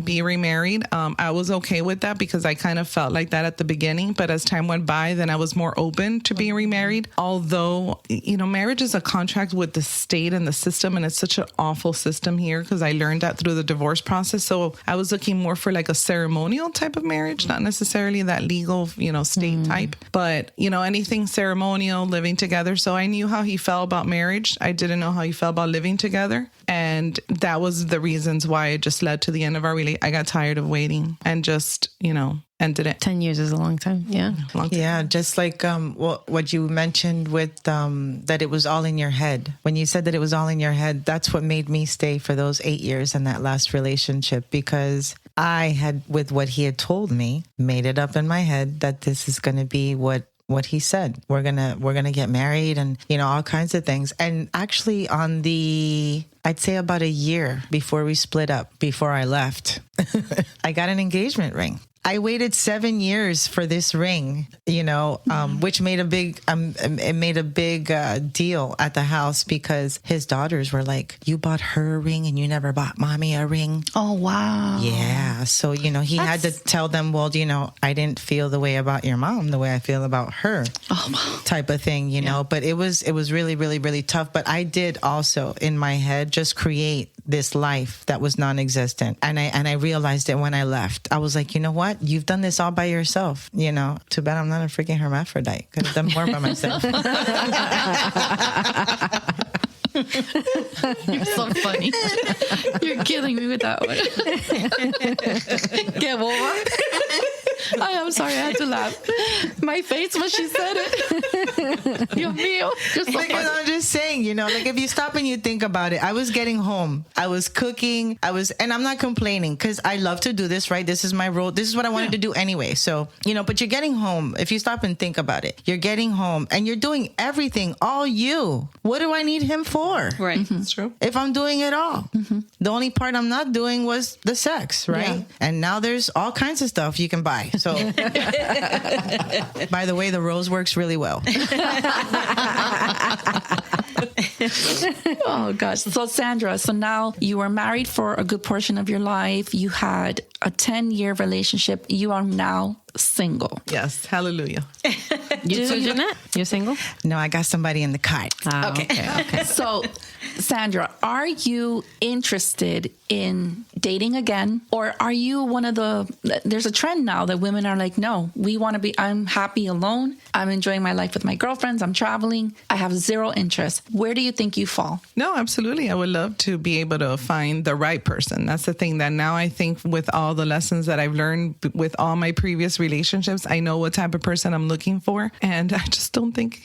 be remarried. I was okay with that because I kind of felt like that at the beginning. But as time went by, then I was more open to being remarried. Although, you know, marriage is a contract with the state and the system, and it's such an awful system here, because I learned that through the divorce process. So I was looking more for like a ceremonial type of marriage, not necessarily that legal, you know, state type, but, you know, anything ceremonial, living together. So I knew how he felt about marriage. I didn't know how he felt about living together. And that was the reasons why it just led to the end of our relationship. I got tired of waiting and just, you know, ended it. 10 years is a long time. Yeah. Long time. Yeah, just like what you mentioned with that it was all in your head. When you said that it was all in your head, that's what made me stay for those 8 years in that last relationship, because I had, with what he had told me, made it up in my head that this is going to be what what he said. We're gonna get married, and all kinds of things. And actually, I'd say about a year before we split up, before I left, I got an engagement ring. I waited 7 years for this ring, which made a big deal at the house, because his daughters were like, "You bought her a ring and you never bought mommy a ring." Oh, wow. Yeah. So, he had to tell them, well, I didn't feel the way about your mom the way I feel about her, type of thing, but it was really, really, really tough. But I did also in my head just create this life that was non-existent. And I realized it when I left. I was like, you know what? You've done this all by yourself. Too bad I'm not a freaking hermaphrodite. Could have done more by myself. You're so funny. You're killing me with that one. ¿Qué boba? I'm sorry, I had to laugh. My face when she said it. Dios mío. You're so funny. I'm just saying, if you stop and you think about it, I was getting home. I was cooking. And I'm not complaining, because I love to do this, right? This is my role. This is what I wanted to do anyway. So, but you're getting home. If you stop and think about it, you're getting home and you're doing everything, all you. What do I need him for? Right. Mm-hmm. That's true. If I'm doing it all. Mm-hmm. The only part I'm not doing was the sex, right? Yeah. And now there's all kinds of stuff you can buy. So, by the way, the rose works really well. Oh, gosh. So, Sandra, now you were married for a good portion of your life. You had a 10-year relationship. You are now single. Yes. Hallelujah. You too, Jeanette? You're single? No, I got somebody in the cart. Okay. So, Sandra, are you interested in dating again? Or are you there's a trend now that women are like, no, I'm happy alone. I'm enjoying my life with my girlfriends. I'm traveling. I have zero interest. Where do you think you fall? No, absolutely. I would love to be able to find the right person. That's the thing that now I think with all the lessons that I've learned with all my previous relationships, I know what type of person I'm looking for. And I just don't think,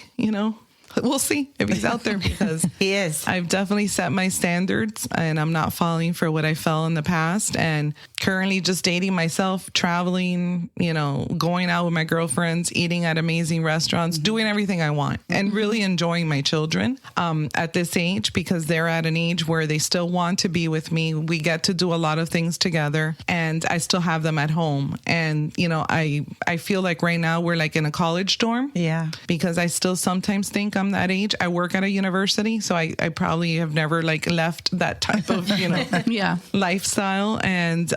we'll see if he's out there, because he is. I've definitely set my standards and I'm not falling for what I fell in the past, and currently just dating myself, traveling, going out with my girlfriends, eating at amazing restaurants, doing everything I want, and really enjoying my children at this age, because they're at an age where they still want to be with me. We get to do a lot of things together, and I still have them at home. And, I feel like right now we're like in a college dorm. Yeah. Because I still sometimes think I'm that age. I work at a university, so I probably have never left that type of, yeah, lifestyle. And,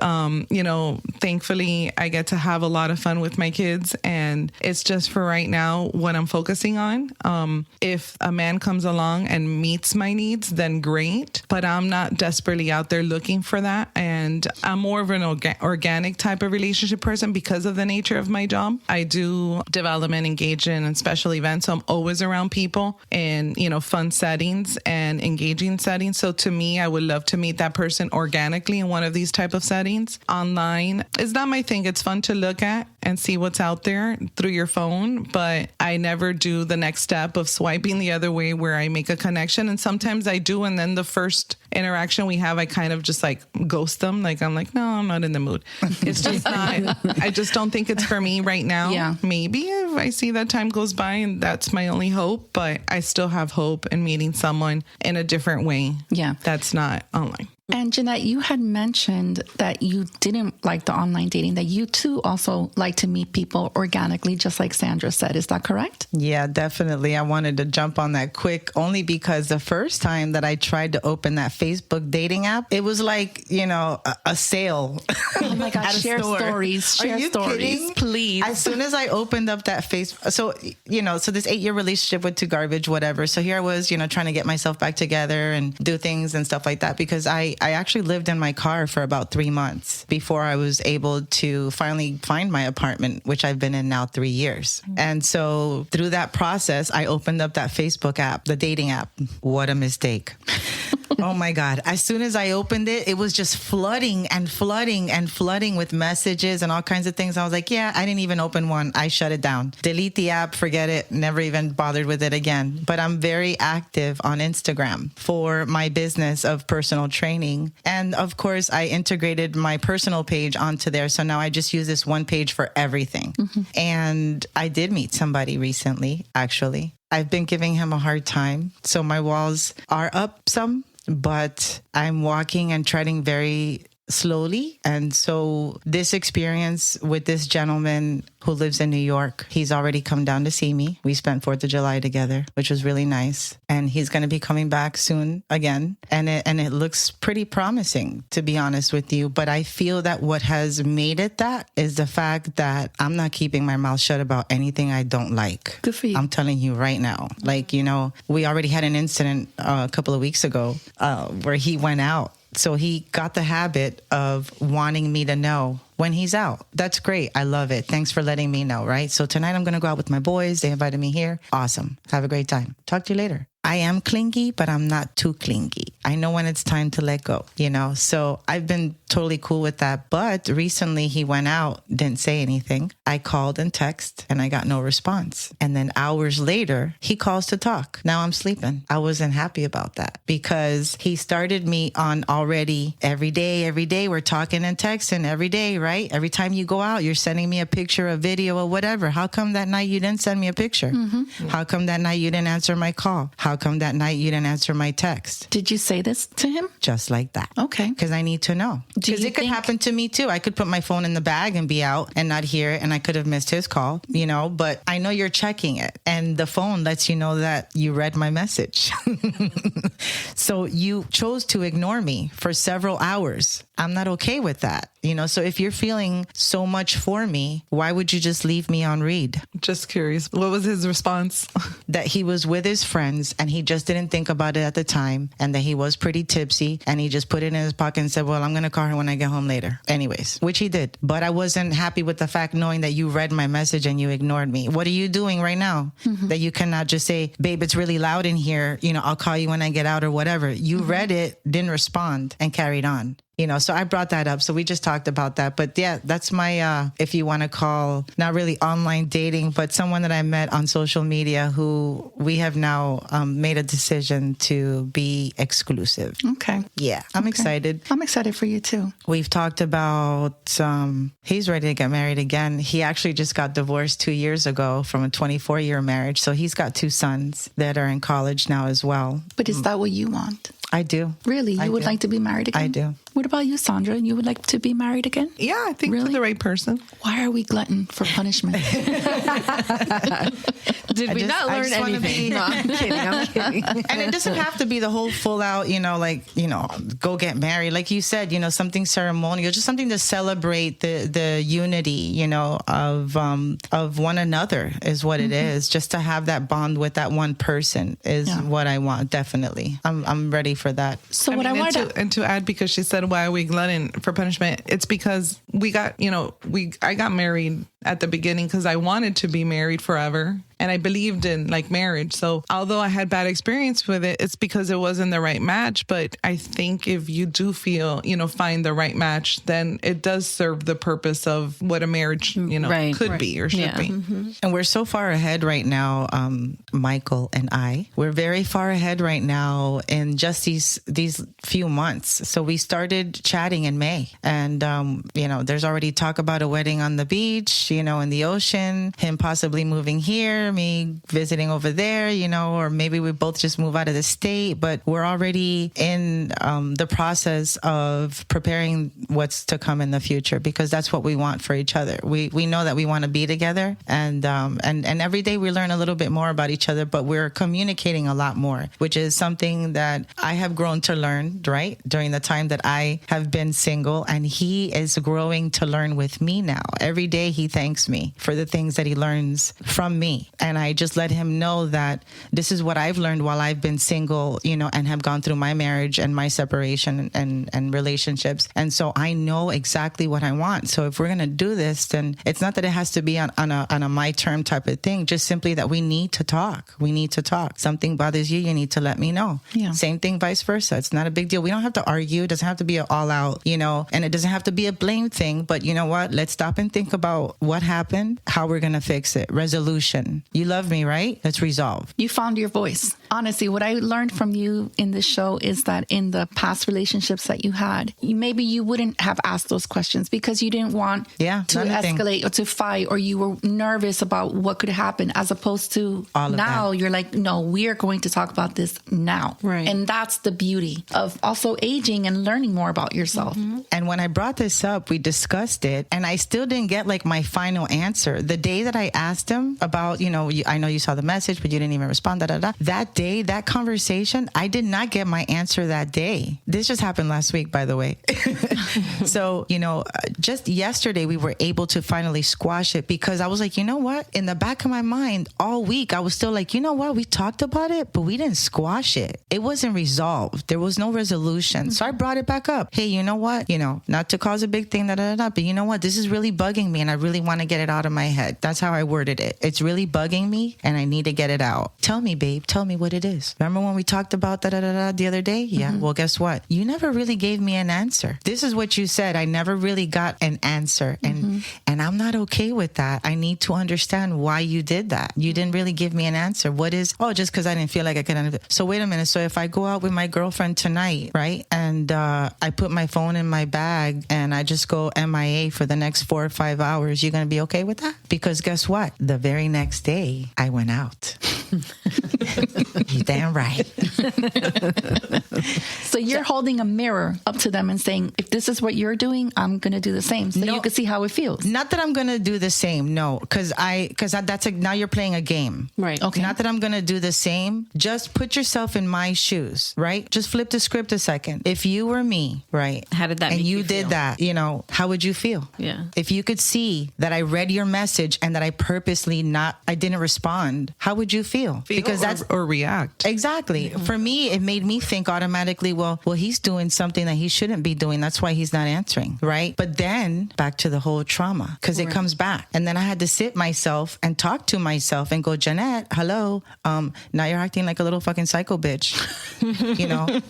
thankfully I get to have a lot of fun with my kids, and it's just for right now what I'm focusing on. If a man comes along and meets my needs, then great, but I'm not desperately out there looking for that. And I'm more of an organic type of relationship person because of the nature of my job. I do development, engagement, and special events, so I'm always around people in, fun settings and engaging settings. So to me, I would love to meet that person organically in one of these type of settings. Online is not my thing. It's fun to look at and see what's out there through your phone, but I never do the next step of swiping the other way where I make a connection. And sometimes I do, and then the first interaction we have, I kind of just ghost them. I'm like, no, I'm not in the mood. It's just not, I just don't think it's for me right now. Yeah. Maybe if I see that time goes by, and that's my only hope, but I still have hope in meeting someone in a different way. Yeah. That's not online. And Jeanette, you had mentioned that you didn't like the online dating, that you too also like to meet people organically, just like Sandra said. Is that correct? Yeah, definitely. I wanted to jump on that quick, only because the first time that I tried to open that Facebook dating app, it was like, a sale. Oh my God, share stories. Share stories, kidding? Please. As soon as I opened up that Facebook, so this 8-year relationship went to garbage, whatever. So here I was, trying to get myself back together and do things and stuff like that, because I actually lived in my car for about 3 months before I was able to finally find my apartment, which I've been in now 3 years. And so through that process, I opened up that Facebook app, the dating app. What a mistake. Oh my God. As soon as I opened it, it was just flooding and flooding and flooding with messages and all kinds of things. I was like, yeah, I didn't even open one. I shut it down. Delete the app, forget it, never even bothered with it again. But I'm very active on Instagram for my business of personal training. And of course, I integrated my personal page onto there. So now I just use this one page for everything. And I did meet somebody recently, actually. I've been giving him a hard time. So my walls are up some, but I'm walking and treading very slowly. And so this experience with this gentleman who lives in New York, he's already come down to see me. We spent 4th of July together, which was really nice. And he's going to be coming back soon again. And it looks pretty promising, to be honest with you. But I feel that what has made it that is the fact that I'm not keeping my mouth shut about anything I don't like. Good for you. I'm telling you right now. Like, you know, we already had an incident a couple of weeks ago where he went out. So he got the habit of wanting me to know when he's out. That's great. I love it. Thanks for letting me know, right? So tonight I'm going to go out with my boys. They invited me here. Awesome. Have a great time. Talk to you later. I am clingy, but I'm not too clingy. I know when it's time to let go, you know? So I've been totally cool with that. But recently he went out, didn't say anything. I called and texted and I got no response. And then hours later, he calls to talk. Now I'm sleeping. I wasn't happy about that because he started me on already every day. We're talking and texting every day, right? Every time you go out, you're sending me a picture, a video, or whatever. How come that night you didn't send me a picture? How come that night you didn't answer my call? How come that night you didn't answer my text? Did you say this to him? Just like that. Okay. Because I need to know. Because it could happen to me too. I could put my phone in the bag and be out and not hear it, and I could have missed his call, you know, but I know you're checking it. And the phone lets you know that you read my message. So you chose to ignore me for several hours. I'm not okay with that. You know, so if you're feeling so much for me, why would you just leave me on read? Just curious. What was his response? That he was with his friends and he just didn't think about it at the time, and that he was pretty tipsy and he just put it in his pocket and said, well, I'm going to call her when I get home later. Anyways, which he did. But I wasn't happy with the fact knowing that you read my message and you ignored me. What are you doing right now? That you cannot just say, babe, it's really loud in here. You know, I'll call you when I get out or whatever. You read it, didn't respond, and carried on. You know, so I brought that up. So we just talked about that. But yeah, that's my, if you want to call, not really online dating, but someone that I met on social media who we have now made a decision to be exclusive. Okay. Yeah, I'm excited. I'm excited for you too. We've talked about, he's ready to get married again. He actually just got divorced 2 years ago from a 24-year marriage. So he's got 2 sons that are in college now as well. But is that what you want? I do. Really? You would like to be married again? I do. What about you, Sandra? You would like to be married again? Yeah, I think for the right person. Why are we glutton for punishment? Did we not learn anything? No, I'm kidding. And it doesn't have to be the whole full out, you know, like, you know, go get married. Like you said, you know, something ceremonial, just something to celebrate the unity, you know, of one another is what it is. Just to have that bond with that one person is what I want. Definitely. I'm ready for that. So and to add, because she said, why are we glutton for punishment? It's because we got, you know, I got married at the beginning because I wanted to be married forever. And I believed in like marriage. So although I had bad experience with it, it's because it wasn't the right match. But I think if you do feel, you know, find the right match, then it does serve the purpose of what a marriage, you know, could be or should be. And we're so far ahead right now, Michael and I, we're very far ahead right now in just these few months. So we started chatting in May, and, you know, there's already talk about a wedding on the beach, you know, in the ocean, him possibly moving here, me visiting over there, you know, or maybe we both just move out of the state. But we're already in the process of preparing what's to come in the future, because that's what we want for each other. We know that we want to be together, and every day we learn a little bit more about each other, but we're communicating a lot more, which is something that I have grown to learn, right, during the time that I have been single, and he is growing to learn with me now. Every day he thanks thanks me for the things that he learns from me. And I just let him know that this is what I've learned while I've been single, and have gone through my marriage and my separation and relationships. And so I know exactly what I want. So if we're going to do this, then it's not that it has to be on a my term type of thing, just simply that we need to talk. We need to talk. Something bothers you, you need to let me know. Yeah. Same thing, vice versa. It's not a big deal. We don't have to argue. It doesn't have to be an all out, and it doesn't have to be a blame thing. But you know what? Let's stop and think about what happened, how we're going to fix it. Resolution. You love me, right? Let's resolve. You found your voice. Honestly, what I learned from you in this show is that in the past relationships that you had, maybe you wouldn't have asked those questions because you didn't want to escalate or to fight, or you were nervous about what could happen, as opposed to now you're like, no, we are going to talk about this now. Right. And that's the beauty of also aging and learning more about yourself. Mm-hmm. And when I brought this up, we discussed it, and I still didn't get like my final answer. The day that I asked him about, I know you saw the message, but you didn't even respond. That day, that conversation, I did not get my answer that day. This just happened last week, by the way. So, just yesterday, we were able to finally squash it, because I was like, you know what? In the back of my mind, all week, I was still like, you know what? We talked about it, but we didn't squash it. It wasn't resolved. There was no resolution. So I brought it back up. Hey, you know what? Not to cause a big thing, but you know what? This is really bugging me, and I really want to get it out of my head. That's how I worded it. It's really bugging me, and I need to get it out. Tell me, babe. Tell me what it is. Remember when we talked about the other day? Yeah. Mm-hmm. Well, guess what? You never really gave me an answer. This is what you said. I never really got an answer, and I'm not okay with that. I need to understand why you did that. You didn't really give me an answer. What is? Oh, just because I didn't feel like I could understand. So wait a minute. So if I go out with my girlfriend tonight, right, and I put my phone in my bag and I just go MIA for the next 4 or 5 hours, you're going to be okay with that? Because guess what? The very next day, I went out. You damn right. So you're holding a mirror up to them and saying, if this is what you're doing, I'm going to do the same. So you can see how it feels. Not that I'm going to do the same. No, because now you're playing a game. Right. Okay. Not that I'm going to do the same. Just put yourself in my shoes, right? Just flip the script a second. If you were me, right? How did that and make you did feel? that, how would you feel? Yeah. If you could see that I read your message and that I purposely I didn't respond, how would you feel? Because that's or react. Exactly. Mm-hmm. For me, it made me think automatically, well, he's doing something that he shouldn't be doing. That's why he's not answering, right? But then back to the whole trauma, because it comes back. And then I had to sit myself and talk to myself and go, Jeanette, hello. Now you're acting like a little fucking psycho bitch.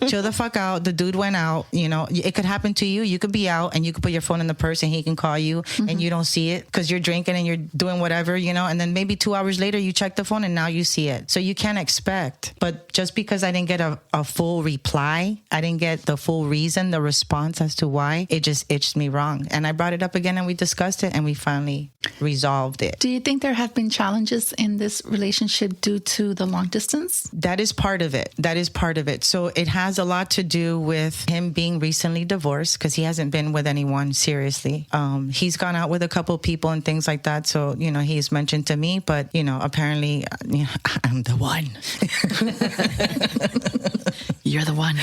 Chill the fuck out. The dude went out. It could happen to you. You could be out and you could put your phone in the purse and he can call you and you don't see it because you're drinking and you're doing whatever, and then maybe 2 hours later you check the phone and now you see it. So you can't expect. But just because I didn't get a full reply, I didn't get the full reason, the response as to why, it just itched me wrong. And I brought it up again and we discussed it and we finally resolved it. Do you think there have been challenges in this relationship due to the long distance? That is part of it. So it has a lot to do with him being recently divorced because he hasn't been with anyone seriously. He's gone out with a couple people and things like that. So, he's mentioned to me, but, apparently I'm the one. You're the one.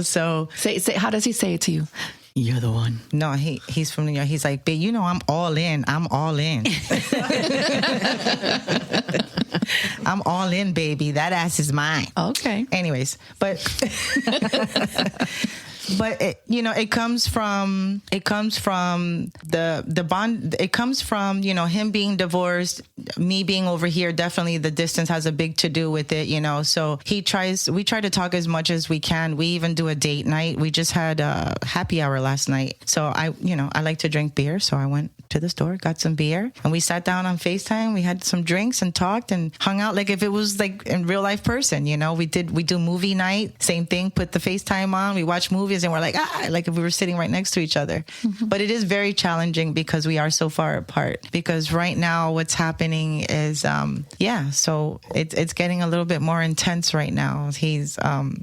So say, how does he say it to you? You're the one. No, he's from New York. He's like, babe, I'm all in. I'm all in. I'm all in, baby. That ass is mine. Okay. Anyways, but but it comes from the bond. It comes from him being divorced, me being over here. Definitely, the distance has a big to do with it. So we try to talk as much as we can. We even do a date night. We just had a happy hour last night. So I like to drink beer, so I went to the store, got some beer, and we sat down on FaceTime. We had some drinks and talked and hung out like if it was like in real life person. We do movie night, same thing. Put the FaceTime on. We watch movies and we're like like if we were sitting right next to each other. Mm-hmm. But it is very challenging because we are so far apart. Because right now what's happening is so it's getting a little bit more intense right now. He's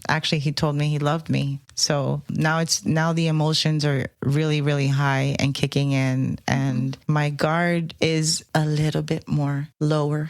actually he told me he loved me. So now the emotions are really, really high and kicking in. And my guard is a little bit more lower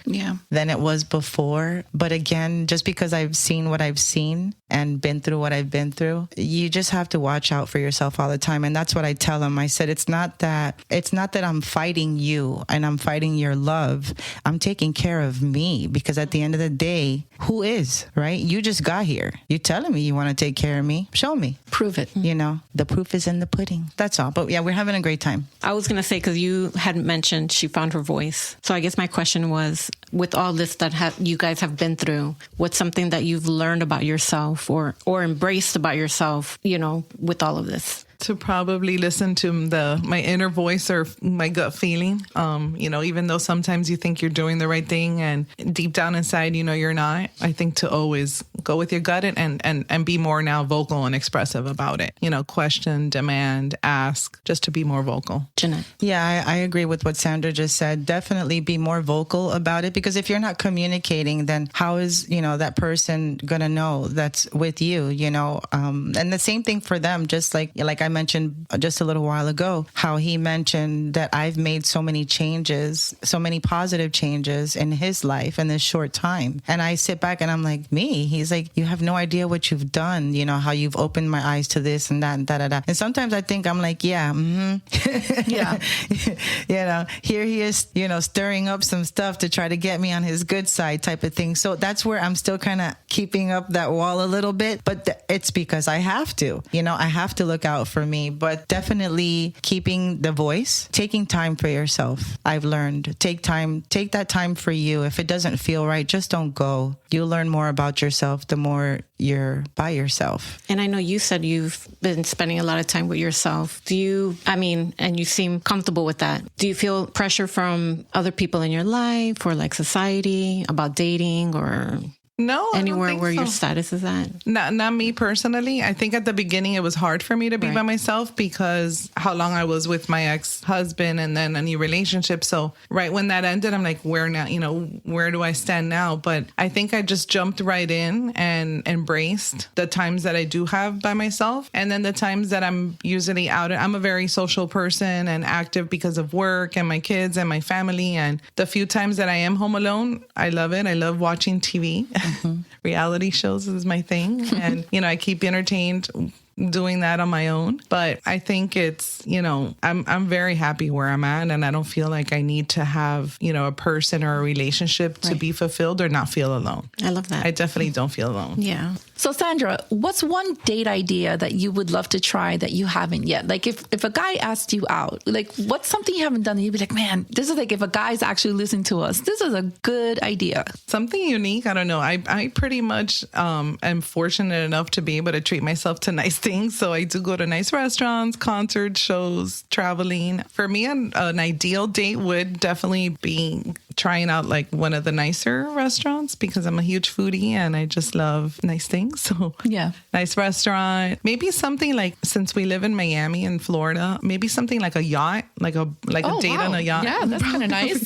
than it was before. But again, just because I've seen what I've seen and been through what I've been through, you just have to watch out for yourself all the time. And that's what I tell them. I said, it's not that I'm fighting you and I'm fighting your love. I'm taking care of me, because at the end of the day, who is, right? You just got here. You're telling me you want to take care of me. Show me. Prove it. You know, the proof is in the pudding. That's all. But yeah, we're having a great time. I was going to say, because you had mentioned she found her voice. So I guess my question was, with all this that you guys have been through, what's something that you've learned about yourself or embraced about yourself, you know, with all of this? To probably listen to my inner voice or my gut feeling. You know, even though sometimes you think you're doing the right thing and deep down inside, you know, you're not. I think to always go with your gut and be more now vocal and expressive about it. You know, question, demand, ask, just to be more vocal. Jeanette. Yeah, I agree with what Sandra just said. Definitely be more vocal about it, because if you're not communicating, then how is, you know, that person going to know that's with you, you know? And the same thing for them, just like I mentioned just a little while ago, how he mentioned that I've made so many changes, so many positive changes in his life in this short time. And I sit back and I'm like, me? He's like, you have no idea what you've done, you know, how you've opened my eyes to this and that and da-da-da. And sometimes I think I'm like, yeah, yeah. You know, here he is, you know, stirring up some stuff to try to get me on his good side type of thing. So that's where I'm still kind of keeping up that wall a little bit, but it's because I have to, you know, I have to look out for me, but definitely keeping the voice, taking time for yourself. I've learned, take that time for you. If it doesn't feel right, just don't go. You'll learn more about yourself the more you're by yourself. And I know you said you've been spending a lot of time with yourself. And you seem comfortable with that. Do you feel pressure from other people in your life or like society about dating or No, anywhere where your status is at? Not me personally. I think at the beginning it was hard for me to be by myself because how long I was with my ex-husband and then a new relationship. So right when that ended, I'm like, where now? You know, where do I stand now? But I think I just jumped right in and embraced the times that I do have by myself. And then the times that I'm usually out. I'm a very social person and active because of work and my kids and my family. And the few times that I am home alone, I love it. I love watching TV. Mm-hmm. Reality shows is my thing. And, you know, I keep entertained doing that on my own. But I think it's, you know, I'm very happy where I'm at, and I don't feel like I need to have, you know, a person or a relationship to be fulfilled or not feel alone. I love that. I definitely don't feel alone. Yeah. So Sandra, what's one date idea that you would love to try that you haven't yet? Like if a guy asked you out, like what's something you haven't done that you'd be like, man, this is like if a guy's actually listening to us, this is a good idea. Something unique. I don't know. I pretty much am fortunate enough to be able to treat myself to nice things. So I do go to nice restaurants, concerts, shows, traveling. For me, an ideal date would definitely be trying out like one of the nicer restaurants because I'm a huge foodie and I just love nice things. So yeah, nice restaurant. Maybe something like, since we live in Miami and Florida, maybe something like a yacht, like a date on a yacht. Yeah, that's kind of nice.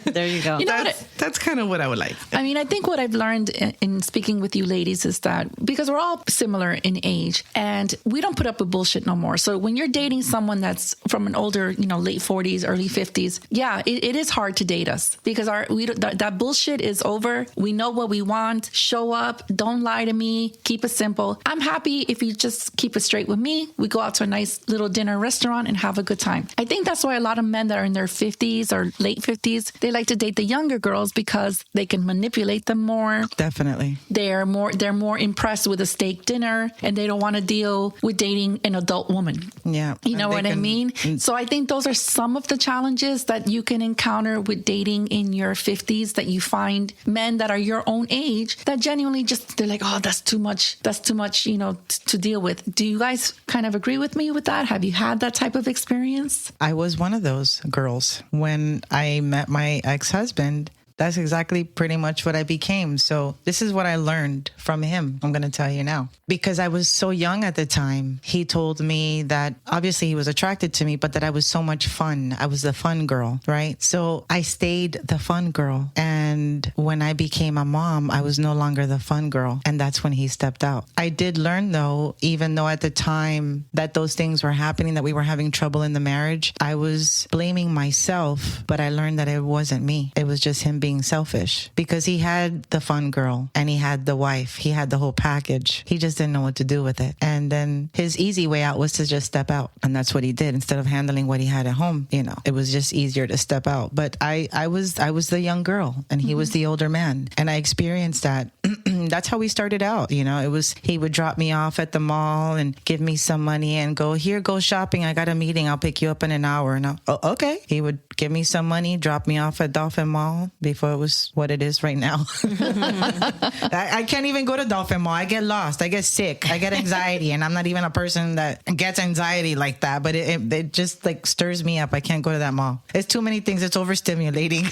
There you go. You know that's kind of what I would like. I mean, I think what I've learned in speaking with you ladies is that because we're all similar in age and we don't put up with bullshit no more. So when you're dating someone that's from an older, you know, late 40s, early 50s, yeah, it is hard to date us because that bullshit is over. We know what we want. Show up. Don't lie to me. Keep it simple. I'm happy if you just keep it straight with me. We go out to a nice little dinner restaurant and have a good time. I think that's why a lot of men that are in their 50s or late 50s, they like to date the younger girls because they can manipulate them more. Definitely. They're more impressed with a steak dinner and they don't want to deal with dating an adult woman. Yeah. You know what I mean? So I think those are some of the challenges that you can encounter with dating in your 50s, that you find men that are your own age that genuinely just, they're like, oh, that's too much, you know, to deal with. Do you guys kind of agree with me with that? Have you had that type of experience? I was one of those girls when I met my ex-husband. That's exactly pretty much what I became. So this is what I learned from him. I'm going to tell you now. Because I was so young at the time, he told me that obviously he was attracted to me, but that I was so much fun. I was the fun girl, right? So I stayed the fun girl. And when I became a mom, I was no longer the fun girl. And that's when he stepped out. I did learn though, even though at the time that those things were happening, that we were having trouble in the marriage, I was blaming myself, but I learned that it wasn't me. It was just him being selfish because he had the fun girl and he had the wife. He had the whole package. He just didn't know what to do with it. And then his easy way out was to just step out. And that's what he did. Instead of handling what he had at home, you know, it was just easier to step out. But I was the young girl and he was the older man. And I experienced that. That's how we started out. You know, it was, he would drop me off at the mall and give me some money and go, here, go shopping. I got a meeting. I'll pick you up in an hour. And okay. He would give me some money, drop me off at Dolphin Mall before it was what it is right now. I can't even go to Dolphin Mall. I get lost. I get sick. I get anxiety. And I'm not even a person that gets anxiety like that. But it just like stirs me up. I can't go to that mall. It's too many things. It's overstimulating.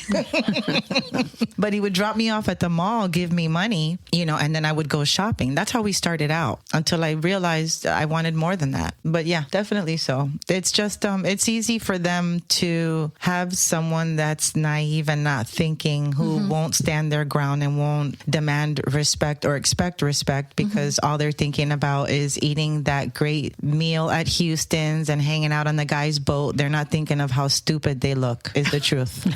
But he would drop me off at the mall, give me money, you know, and then I would go shopping. That's how we started out until I realized I wanted more than that. But yeah, definitely so. It's just, it's easy for them to have someone that's naive and not thinking, who won't stand their ground and won't demand respect or expect respect because all they're thinking about is eating that great meal at Houston's and hanging out on the guy's boat. They're not thinking of how stupid they look, is the truth.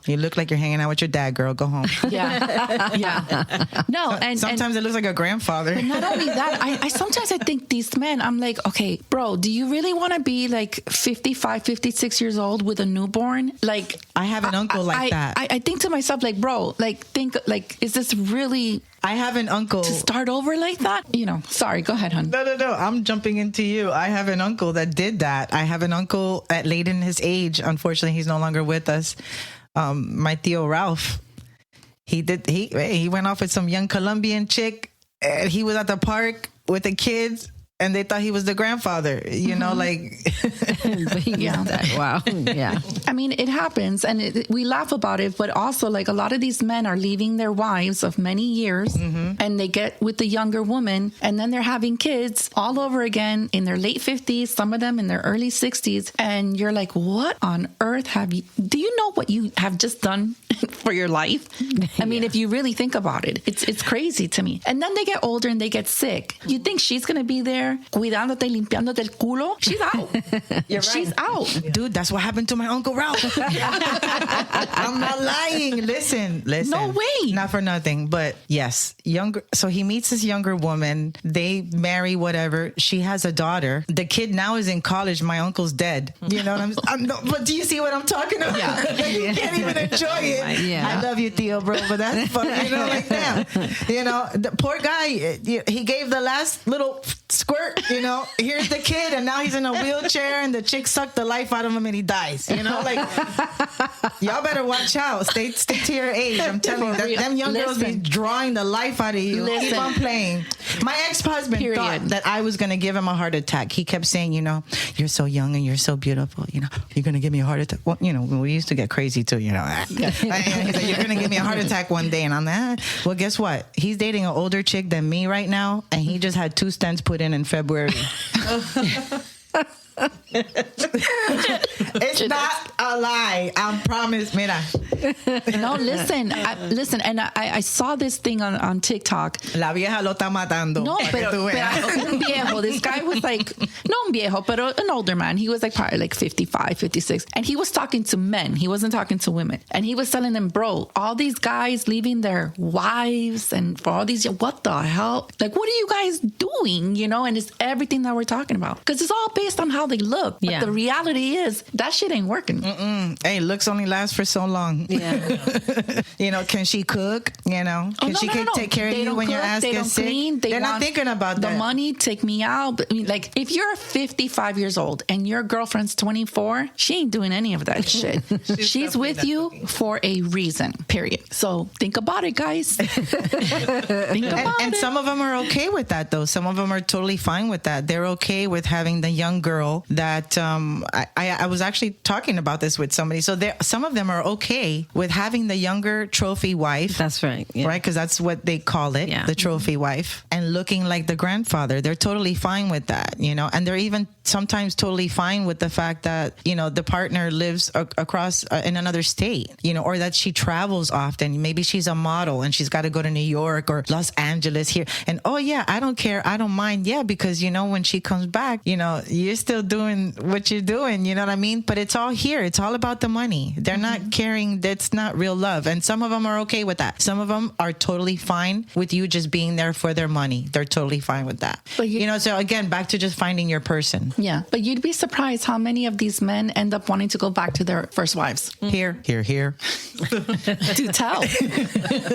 You look like you're hanging out with your dad, girl. Go home. Yeah. Yeah. No, and sometimes it looks like a grandfather. But not only that, I sometimes I think these men, I'm like, okay, bro, do you really want to be like 55, 56 years old with a newborn? Like, I have an uncle like that. I think to myself, like, bro, like, is this really... I have an uncle. To start over like that? You know, sorry, go ahead, hon. No. I'm jumping into you. I have an uncle that did that. I have an uncle at late in his age. Unfortunately, he's no longer with us. My Tío Ralph. He went off with some young Colombian chick and he was at the park with the kids and they thought he was the grandfather, you know, like. Yeah. Wow. Yeah. I mean, it happens and we laugh about it, but also like a lot of these men are leaving their wives of many years and they get with the younger woman and then they're having kids all over again in their late 50s, some of them in their early 60s. And you're like, what on earth do you know what you have just done for your life? I mean, if you really think about it, it's crazy to me. And then they get older and they get sick. You think she's going to be there cuidándote, limpiándote el culo? She's out. You're right. She's out. Dude, that's what happened to my Uncle Ralph. I'm not lying. Listen. No way. Not for nothing, but yes. So he meets this younger woman. They marry, whatever. She has a daughter. The kid now is in college. My uncle's dead. You know what but do you see what I'm talking about? Yeah. You can't even enjoy it. Yeah. I love you, Theo, bro, but that's funny. You know, like damn. You know, the poor guy, he gave the last little squirt, you know, here's the kid and now he's in a wheelchair and the chick sucked the life out of him and he dies, you know, like y'all better watch out. Stick to your age. I'm telling you, them young girls be drawing the life out of you. Keep on playing. My ex-husband thought that I was going to give him a heart attack. He kept saying, you know, you're so young and you're so beautiful, you know, you're going to give me a heart attack. Well, you know, we used to get crazy too, you know. He's like, you're going to give me a heart attack one day. And I'm like, well, guess what? He's dating an older chick than me right now. And he just had 2 stents put in February. It's not a lie. I promise. Mira. No, listen. And I saw this thing on TikTok. La vieja lo está matando. No, pero un viejo. This guy was like, no un viejo, pero an older man. He was like probably like 55, 56. And he was talking to men. He wasn't talking to women. And he was telling them, bro, all these guys leaving their wives and for all these, what the hell? Like, what are you guys doing? You know, and it's everything that we're talking about. Because it's all based on how they look. But the reality is that shit ain't working. Hey, looks only last for so long. Yeah. You know, can she cook? You know, can she take care of you when your ass gets sick? Clean. They're not thinking about that. The money, take me out. But, I mean, like, if you're you're 55 years old and your girlfriend's 24, she ain't doing any of that shit. She's with you for a reason, period. So think about it, guys. Think about And it. some of them are okay with that, though. Some of them are totally fine with that. They're okay with having the young girl that I was actually talking about this with somebody. So some of them are okay with having the younger trophy wife. That's right. Yeah. Right? Because that's what they call it, Yeah. the trophy wife, and looking like the grandfather. They're totally fine with that, and they're even sometimes totally fine with the fact that, the partner lives across in another state, or that she travels often. Maybe she's a model and she's got to go to New York or Los Angeles here. And, oh, yeah, I don't care. I don't mind. Yeah, because, when she comes back, you're still doing what you're doing. You know what I mean? But it's all here. It's all about the money. They're not caring. That's not real love. And some of them are okay with that. Some of them are totally fine with you just being there for their money. They're totally fine with that. But So again, back to just finding your person. Yeah, but you'd be surprised how many of these men end up wanting to go back to their first wives. Here. Do tell.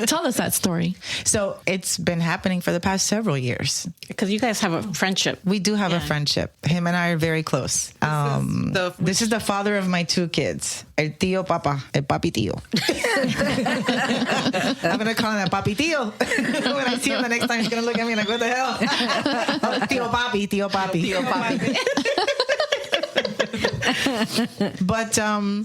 Tell us that story. So it's been happening for the past several years. Because you guys have a friendship. We do have a friendship. Him and I are very close. This is the father of my two kids. El tío papa. El papi tío. I'm going to call him el papi tío. When I see him the next time, he's going to look at me like, what the hell? Oh, tío papi, tío papi. Tío papi. But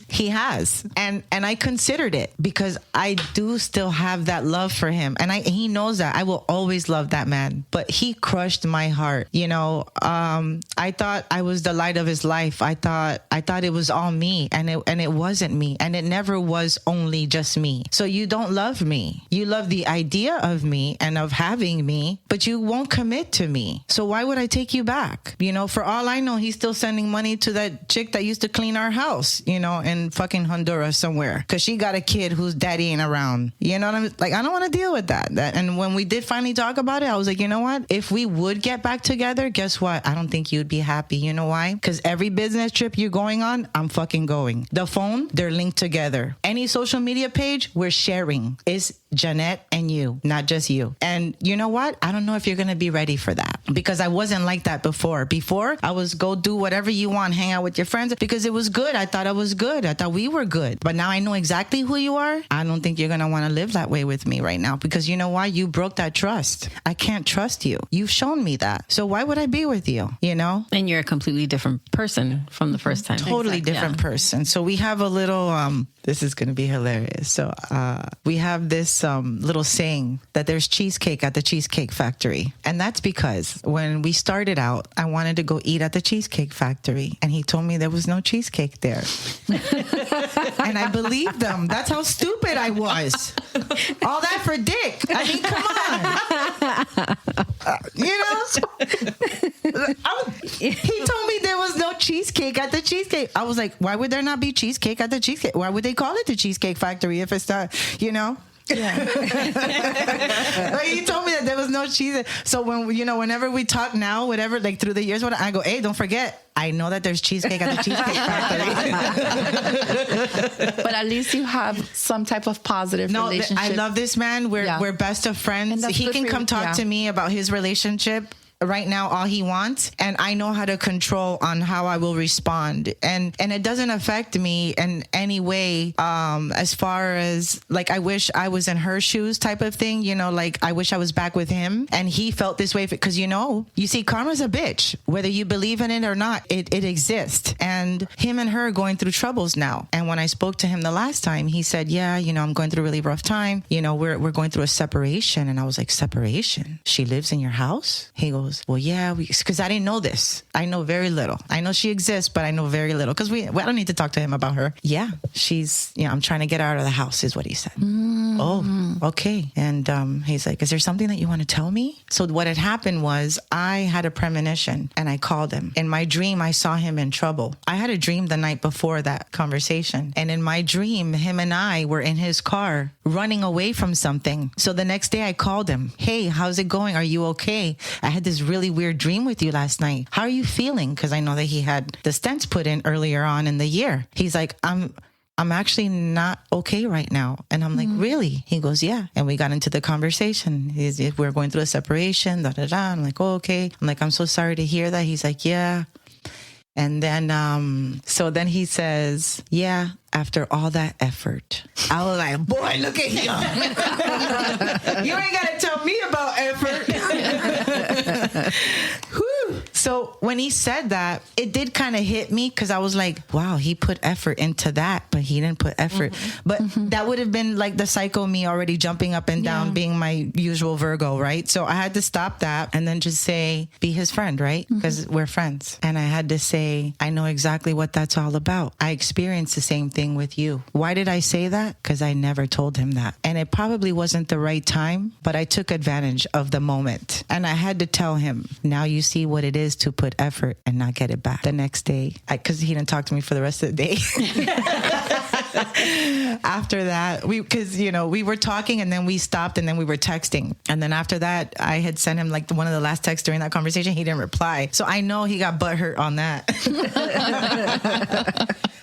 he has, and I considered it because I do still have that love for him, and he knows that I will always love that man. But he crushed my heart. I thought I was the light of his life. I thought it was all me, and it wasn't me, and it never was only just me. So you don't love me. You love the idea of me and of having me, but you won't commit to me. So why would I take you back? For all I know, he's still sending money to that chick that used to clean our house, in fucking Honduras somewhere, because she got a kid whose daddy ain't around. You know what I'm like? I don't want to deal with that. And when we did finally talk about it, I was like, you know what? If we would get back together, guess what? I don't think you'd be happy. You know why? Because every business trip you're going on, I'm fucking going. The phone, they're linked together. Any social media page, we're sharing. It's Jeanette and you, not just you. And you know what? I don't know if you're going to be ready for that, because I wasn't like that before. Before, I was go do whatever you want, hang out with your friends, because it was good. I thought I was good. I thought we were good. But now I know exactly who you are. I don't think you're going to want to live that way with me right now, because you know why? You broke that trust. I can't trust you. You've shown me that. So why would I be with you? And you're a completely different person from the first time. Totally different person. So we have a little, this is going to be hilarious. So we have this little saying that there's cheesecake at the Cheesecake Factory. And that's because when we started out, I wanted to go eat at the Cheesecake Factory. And he told me there was no cheesecake there. And I believed him. That's how stupid I was. All that for dick. I mean, come on. He told me there was no cheesecake at the Cheesecake. I was like, why would there not be cheesecake at the Cheesecake? Why would they call it the Cheesecake Factory if it's not, Yeah. Like, he told me that there was no cheese. So whenever we talk now, whatever, like through the years, I go, hey, don't forget, I know that there's cheesecake at the Cheesecake Factory. But at least you have some type of positive relationship. I love this man. We're best of friends. He can come talk to me about his relationship. Right now, all he wants, and I know how to control on how I will respond, and it doesn't affect me in any way. As far as like, I wish I was in her shoes type of thing, like I wish I was back with him, and he felt this way because you see, karma's a bitch. Whether you believe in it or not, it exists, and him and her are going through troubles now. And when I spoke to him the last time, he said, "Yeah, I'm going through a really rough time. We're going through a separation." And I was like, "Separation? She lives in your house?" He goes, well, yeah, because I didn't know this. I know very little. I know she exists, but I know very little because I don't need to talk to him about her. Yeah, she's, I'm trying to get her out of the house is what he said. Mm-hmm. Oh, okay. And he's like, is there something that you want to tell me? So what had happened was I had a premonition and I called him. In my dream, I saw him in trouble. I had a dream the night before that conversation. And in my dream, him and I were in his car running away from something. So the next day I called him. Hey, how's it going? Are you okay? I had this really weird dream with you last night. How are you feeling? Because I know that he had the stents put in earlier on in the year. He's like, I'm I'm actually not okay right now. And I'm like, really? He goes, yeah. And we got into the conversation. We're going through a separation, da, da, da. I'm like, oh, okay. I'm like, I'm so sorry to hear that. He's like, yeah. And then, so then he says, yeah, after all that effort. I was like, boy, look at him. You ain't got to tell me about effort. Whew. So when he said that, it did kind of hit me because I was like, wow, he put effort into that, but he didn't put effort. But that would have been like the psycho me already jumping up and down, being my usual Virgo, right? So I had to stop that and then just say, be his friend, right? Because we're friends. And I had to say, I know exactly what that's all about. I experienced the same thing with you. Why did I say that? Because I never told him that. And it probably wasn't the right time, but I took advantage of the moment. And I had to tell him, now you see what it is to put effort and not get it back. The next day, because he didn't talk to me for the rest of the day. After that, because we were talking and then we stopped and then we were texting. And then after that, I had sent him like one of the last texts during that conversation. He didn't reply. So I know he got butthurt on that.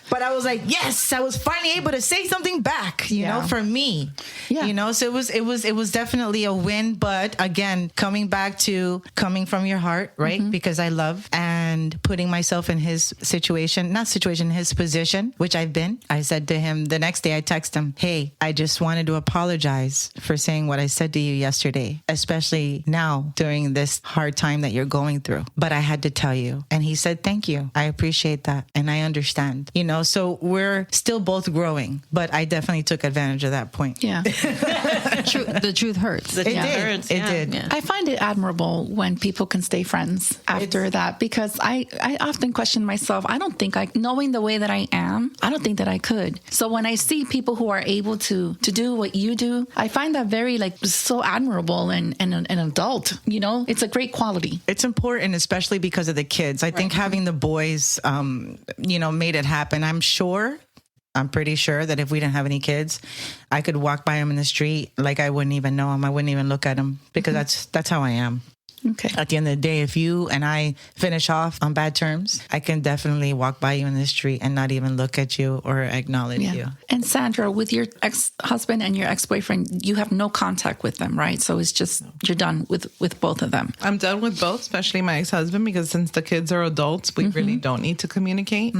But I was like, yes, I was finally able to say something back, you know, for me, so it was definitely a win. But again, coming from your heart, right? Because I love and putting myself in his his position, which I've been. I said to him the next day, I texted him, hey, I just wanted to apologize for saying what I said to you yesterday, especially now during this hard time that you're going through. But I had to tell you. And he said, thank you. I appreciate that. And I understand, so we're still both growing, but I definitely took advantage of that point. Yeah. The truth hurts. It did. I find it admirable when people can stay friends after that, because I often question myself. I don't think knowing the way that I am, I don't think that I could. So when I see people who are able to do what you do, I find that very so admirable and an adult, it's a great quality. It's important, especially because of the kids. I think having the boys, made it happen. I'm pretty sure that if we didn't have any kids, I could walk by him in the street like I wouldn't even know him. I wouldn't even look at him because that's how I am. Okay. At the end of the day, if you and I finish off on bad terms, I can definitely walk by you in the street and not even look at you or acknowledge you. And Sandra, with your ex-husband and your ex-boyfriend, you have no contact with them, right? So it's just, you're done with both of them. I'm done with both, especially my ex-husband, because since the kids are adults, we really don't need to communicate.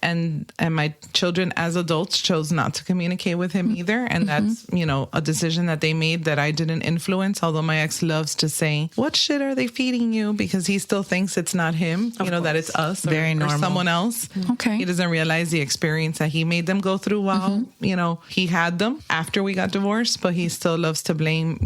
And my children as adults chose not to communicate with him either. And that's, a decision that they made that I didn't influence. Although my ex loves to say, what shit are they feeding you? Because he still thinks it's not him, that it's us or someone else. Okay. He doesn't realize the experience that he made them go through while, he had them after we got divorced, but he still loves to blame,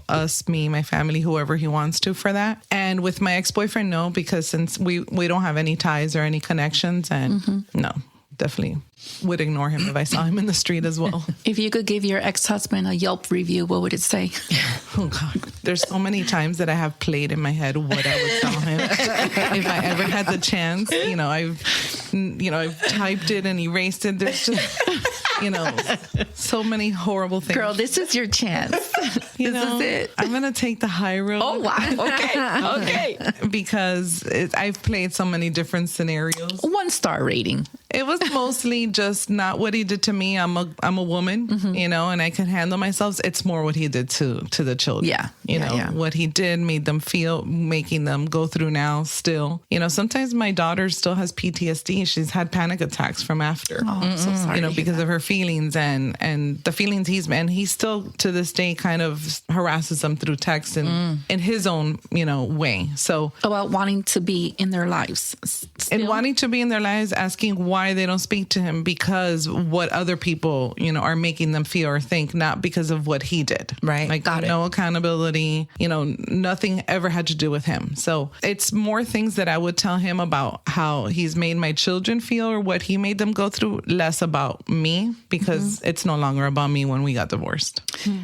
us, me, my family, whoever he wants to for that. And with my ex-boyfriend, no, because since we don't have any ties or any connections, and no, definitely would ignore him if I saw him in the street as well. If you could give your ex-husband a Yelp review, what would it say? Oh God, there's so many times that I have played in my head what I would tell him if I ever had the chance. I've typed it and erased it. There's just so many horrible things. Girl, this is your chance. This is it. I'm gonna take the high road. Oh wow! Okay. Because I've played so many different scenarios. 1-star rating. It was mostly just not what he did to me. I'm a woman, and I can handle myself. It's more what he did to the children. Yeah. What he did made them feel, making them go through now still. Sometimes my daughter still has PTSD. She's had panic attacks from after. Oh, I'm so sorry. Because of her feelings and the feelings he still to this day kind of harasses them through text and in his own, way. So about wanting to be in their lives. Still? And wanting to be in their lives, asking why they don't speak to him because what other people, are making them feel or think, not because of what he did. Right. Like no accountability, nothing ever had to do with him. So it's more things that I would tell him about how he's made my children feel or what he made them go through, less about me, because it's no longer about me when we got divorced.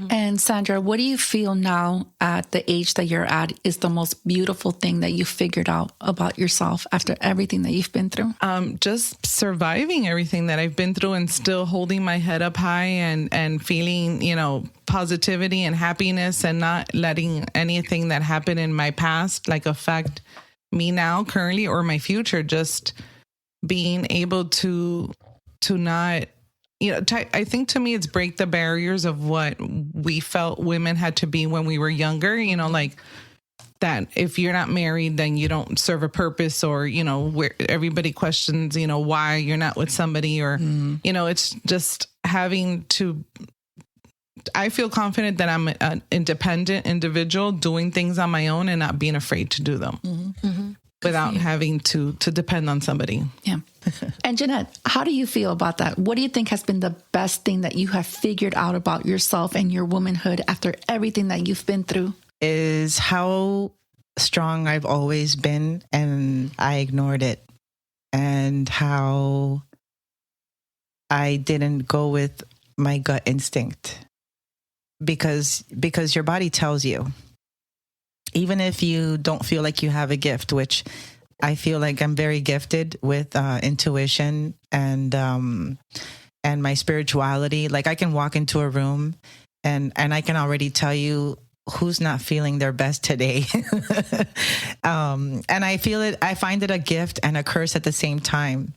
And Sandra, what do you feel now at the age that you're at is the most beautiful thing that you figured out about yourself after everything that you've been through? Just surviving everything that I've been through and still holding my head up high and feeling, positivity and happiness and not letting anything that happened in my past affect me now currently or my future. Just being able to not I think to me it's break the barriers of what we felt women had to be when we were younger, like that if you're not married, then you don't serve a purpose, or, where everybody questions, why you're not with somebody, or, it's just having to, I feel confident that I'm an independent individual doing things on my own and not being afraid to do them without having to depend on somebody. Yeah. And Jeanette, how do you feel about that? What do you think has been the best thing that you have figured out about yourself and your womanhood after everything that you've been through? Is how strong I've always been, and I ignored it, and how I didn't go with my gut instinct, because your body tells you, even if you don't feel like you have a gift, which I feel like I'm very gifted with intuition and my spirituality. Like I can walk into a room and I can already tell you who's not feeling their best today. And I find it a gift and a curse at the same time,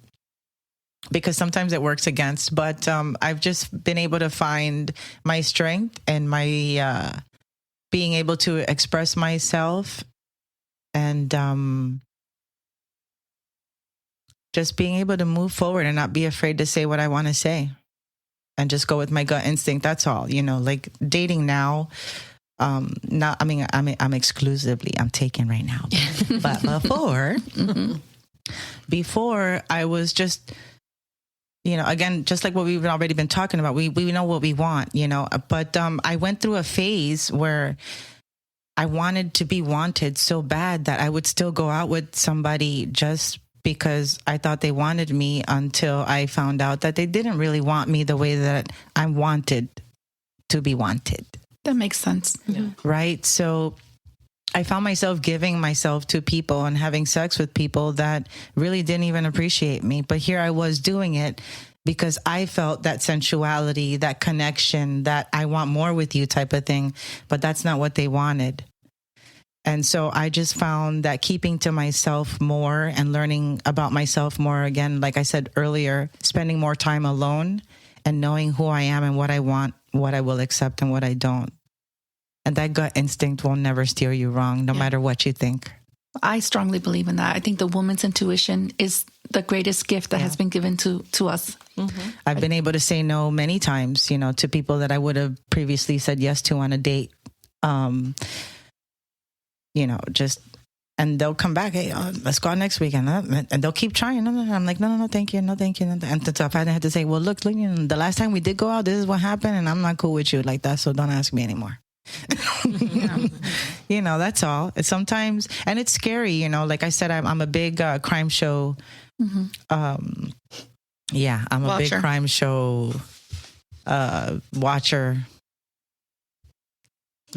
because sometimes it works against, but I've just been able to find my strength and my being able to express myself, and just being able to move forward and not be afraid to say what I want to say and just go with my gut instinct. That's all, like dating now. I'm taken right now, but before I was just, again, just like what we've already been talking about, we know what we want, but I went through a phase where I wanted to be wanted so bad that I would still go out with somebody just because I thought they wanted me, until I found out that they didn't really want me the way that I wanted to be wanted. That makes sense. Yeah. Right? So I found myself giving myself to people and having sex with people that really didn't even appreciate me. But here I was doing it because I felt that sensuality, that connection, that I want more with you type of thing. But that's not what they wanted. And so I just found that keeping to myself more and learning about myself more, again, like I said earlier, spending more time alone and knowing who I am and what I want, what I will accept and what I don't. And that gut instinct will never steer you wrong, no matter what you think. I strongly believe in that. I think the woman's intuition is the greatest gift that has been given to us. Mm-hmm. I've been able to say no many times, to people that I would have previously said yes to on a date. And they'll come back, hey, let's go out next weekend. And they'll keep trying. I'm like, no, thank you. No, thank you. And so I had to say, well, look, the last time we did go out, this is what happened. And I'm not cool with you like that. So don't ask me anymore. That's all. It's sometimes, and it's scary, like I said, I'm a big crime show. I'm a big crime show watcher.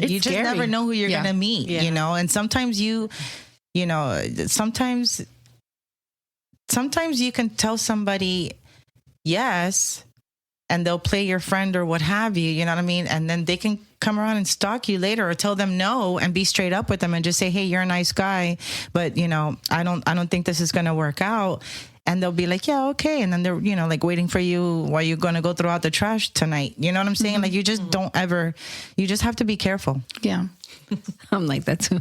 It's you just scary. never know who you're going to meet, and sometimes sometimes you can tell somebody yes, and they'll play your friend or what have you, you know what I mean? And then they can come around and stalk you later, or tell them no and be straight up with them and just say, hey, you're a nice guy, but I don't think this is going to work out. And they'll be like, yeah, okay. And then they're, like waiting for you while you're going to go throw out the trash tonight. You know what I'm saying? Mm-hmm. Like you just don't ever, you just have to be careful. Yeah. I'm like that too.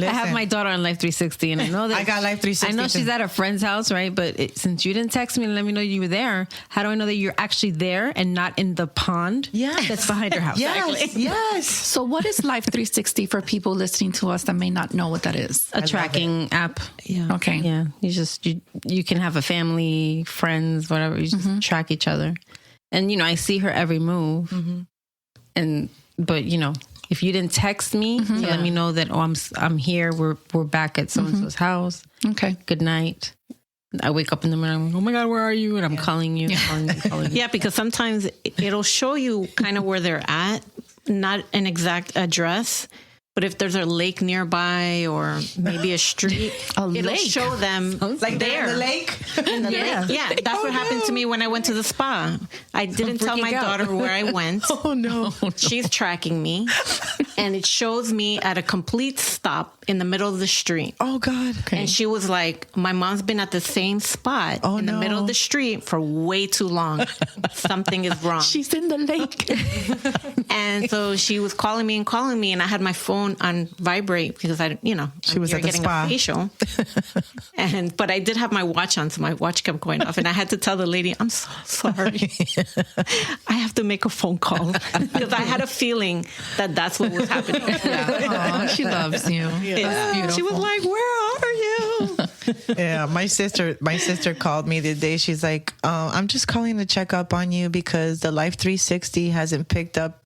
I have my daughter on Life 360, and I know that I got Life 360. I know she's at a friend's house, right? But since you didn't text me and let me know you were there, how do I know that you're actually there and not in the pond that's behind her house? Yes. So what is Life 360 for people listening to us that may not know what that is? A tracking app. Yeah. Okay. Yeah. You can have a family, friends, whatever. You just track each other. And, I see her every move. Mm-hmm. But if you didn't text me to let me know that, I'm here, we're back at so-and-so's house. Okay. Good night. I wake up in the morning, I'm like, oh my God, where are you? And I'm calling you, calling you. Yeah, because sometimes it'll show you kind of where they're at, not an exact address, But if there's a lake nearby or maybe a street, it'll show them Like they're in the lake? In the lake. Yeah, that's what happened to me when I went to the spa. I didn't tell my daughter where I went. Oh, no. She's tracking me, and it shows me at a complete stop in the middle of the street. Oh, God. And she was like, my mom's been at the same spot in the middle of the street for way too long. Something is wrong. She's in the lake. And so she was calling me, and I had my phone on vibrate because she was at the getting spa. a facial. But I did have my watch on, so my watch kept going off, and I had to tell the lady, I'm so sorry. I have to make a phone call because I had a feeling that that's what was happening. Aw, she loves you. That's beautiful. She was like, where are you? Yeah, my sister called me the day. She's like, I'm just calling to check up on you because the Life 360 hasn't picked up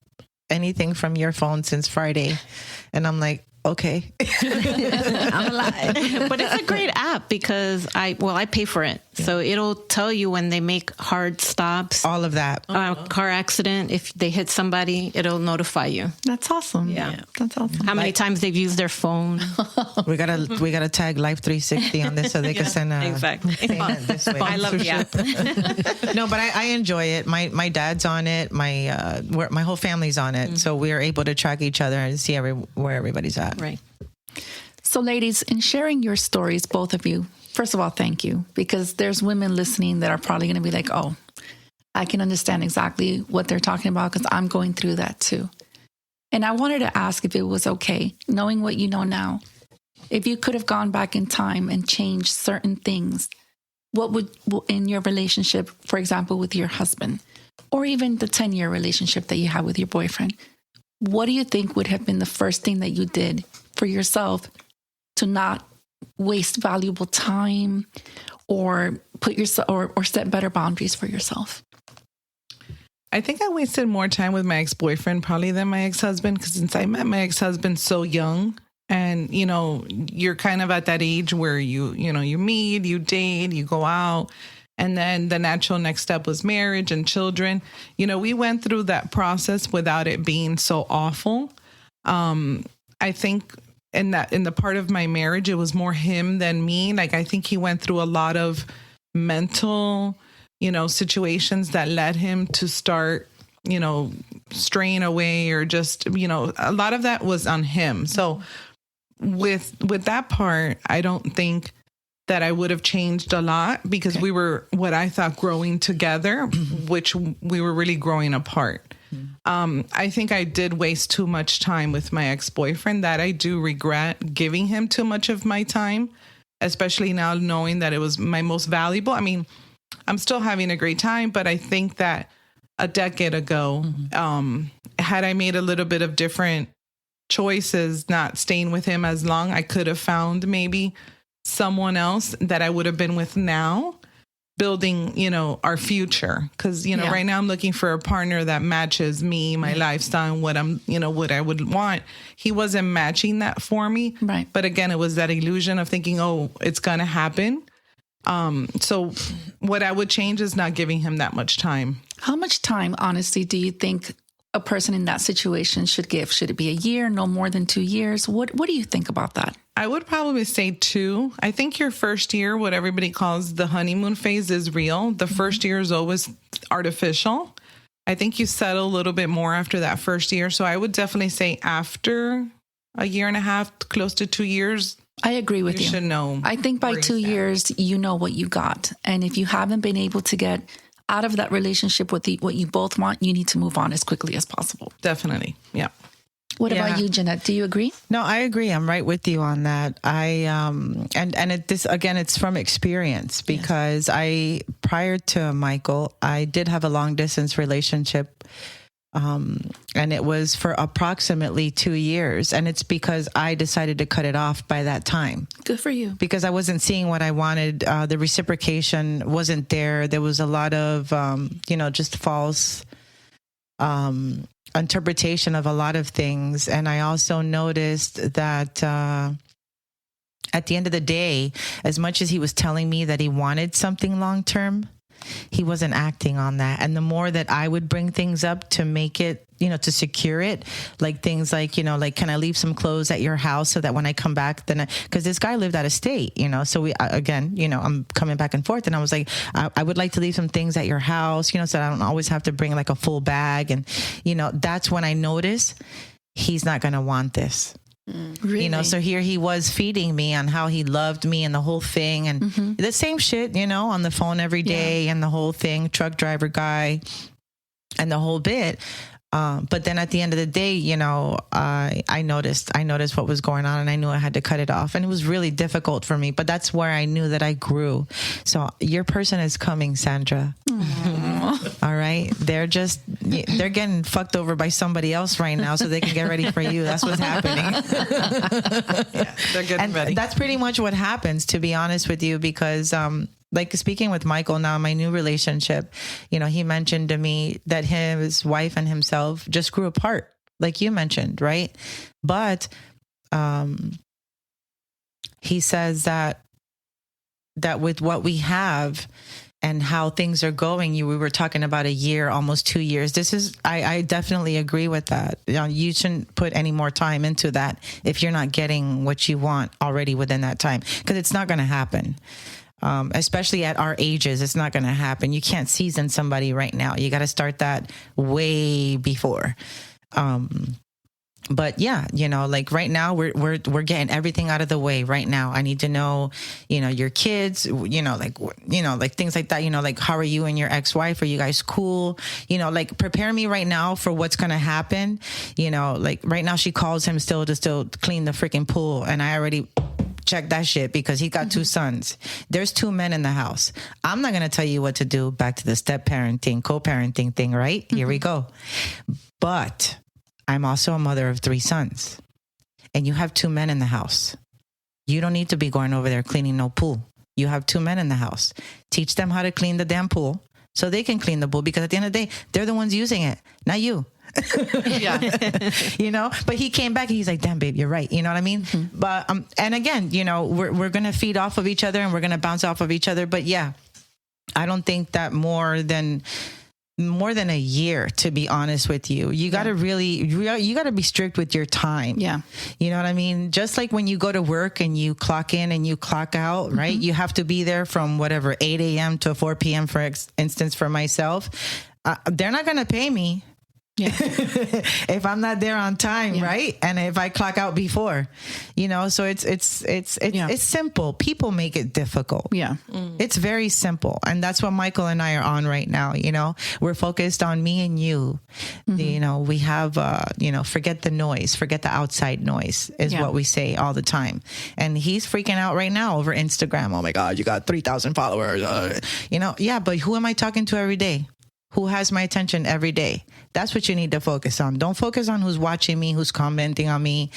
anything from your phone since Friday. And I'm like, okay. I'm alive. But it's a great app because I pay for it. Yeah. So it'll tell you when they make hard stops. All of that. Car accident. If they hit somebody, it'll notify you. That's awesome. Yeah. That's awesome. How many times they've used their phone. We gotta tag Life 360 on this so they can send a payment this way. I love the app. No, but I enjoy it. My dad's on it. My whole family's on it. Mm-hmm. So we are able to track each other and see where everybody's at. Right. So ladies, in sharing your stories, both of you, first of all, thank you, because there's women listening that are probably going to be like, oh, I can understand exactly what they're talking about because I'm going through that too. And I wanted to ask if it was okay, knowing what you know now, if you could have gone back in time and changed certain things, what would, in your relationship, for example, with your husband, or even the 10-year relationship that you had with your boyfriend, what do you think would have been the first thing that you did for yourself to not waste valuable time or put yourself or set better boundaries for yourself? I think I wasted more time with my ex-boyfriend probably than my ex-husband because since I met my ex-husband so young and, you're kind of at that age where you meet, you date, you go out. And then the natural next step was marriage and children. We went through that process without it being so awful. I think in the part of my marriage, it was more him than me. Like, I think he went through a lot of mental, situations that led him to start, straying away or just, a lot of that was on him. So with that part, I don't think that I would have changed a lot because we were what I thought growing together, which we were really growing apart. I think I did waste too much time with my ex-boyfriend that I do regret giving him too much of my time, especially now knowing that it was my most valuable. I mean, I'm still having a great time, but I think that a decade ago, had I made a little bit of different choices, not staying with him as long, I could have found maybe someone else that I would have been with now, building, our future. Because, right now I'm looking for a partner that matches me, my lifestyle, and what what I would want. He wasn't matching that for me. Right. But again, it was that illusion of thinking, oh, it's going to happen. So what I would change is not giving him that much time. How much time, honestly, do you think a person in that situation should give? Should it be a year, no more than 2 years? What do you think about that? I would probably say 2. I think your first year, what everybody calls the honeymoon phase, is real. The first year is always artificial. I think you settle a little bit more after that first year. So I would definitely say after a year and a half, close to 2 years, I agree with you. You should know. I think by 2 years, you know what you got. And if you haven't been able to get out of that relationship with what you both want, you need to move on as quickly as possible. Definitely. Yeah. What about you, Jeanette? Do you agree? No, I agree. I'm right with you on that. It's from experience because prior to Michael, I did have a long distance relationship. And it was for approximately 2 years. And it's because I decided to cut it off by that time. Good for you. Because I wasn't seeing what I wanted. The reciprocation wasn't there. There was a lot of, just false interpretation of a lot of things. And I also noticed that at the end of the day, as much as he was telling me that he wanted something long term, he wasn't acting on that. And the more that I would bring things up to make it, to secure it, like things like, like, can I leave some clothes at your house so that when I come back, then because this guy lived out of state, so we, again, I'm coming back and forth, and I was like, I would like to leave some things at your house, so I don't always have to bring like a full bag. And, that's when I noticed he's not going to want this. Really? So here he was feeding me on how he loved me and the whole thing, and the same shit, on the phone every day, and the whole thing, truck driver guy and the whole bit. But then at the end of the day, I noticed what was going on, and I knew I had to cut it off, and it was really difficult for me, but that's where I knew that I grew. So your person is coming, Sandra. All right. They're getting fucked over by somebody else right now so they can get ready for you. That's what's happening. Yeah, they're getting ready. That's pretty much what happens, to be honest with you, because, like speaking with Michael now, my new relationship, he mentioned to me that his wife and himself just grew apart, like you mentioned, right? But he says that with what we have and how things are going, we were talking about a year, almost 2 years. I definitely agree with that. You shouldn't put any more time into that if you're not getting what you want already within that time, because it's not going to happen. Especially at our ages, it's not going to happen. You can't season somebody right now. You got to start that way before. But yeah, like right now we're getting everything out of the way right now. I need to know, your kids, like things like that, like, how are you and your ex-wife? Are you guys cool? Like, prepare me right now for what's going to happen. Like right now she calls him still to clean the freaking pool. And I already check that shit because he got 2 sons. There's 2 men in the house. I'm not going to tell you what to do. Back to the step parenting, co-parenting thing, right? Here we go. But I'm also a mother of 3 sons, and you have 2 men in the house. You don't need to be going over there cleaning no pool. You have 2 men in the house. Teach them how to clean the damn pool so they can clean the pool, because at the end of the day, they're the ones using it, not you. Yeah. But he came back and he's like, damn, babe, you're right. You know what I mean? But, and again, we're going to feed off of each other, and we're going to bounce off of each other. But yeah, I don't think that more than a year, to be honest with you. You got to you got to be strict with your time. Yeah. You know what I mean? Just like when you go to work and you clock in and you clock out, right? You have to be there from 8 a.m. to 4 p.m. for instance, for myself. They're not going to pay me. Yeah. If I'm not there on time, right? And if I clock out before, so it's simple. People make it difficult. Yeah. It's very simple. And that's what Michael and I are on right now. We're focused on me and you. We have, forget the noise, forget the outside noise is what we say all the time. And he's freaking out right now over Instagram. Oh my God, you got 3,000 followers. But who am I talking to every day? Who has my attention every day? That's what you need to focus on. Don't focus on who's watching me, who's commenting on me.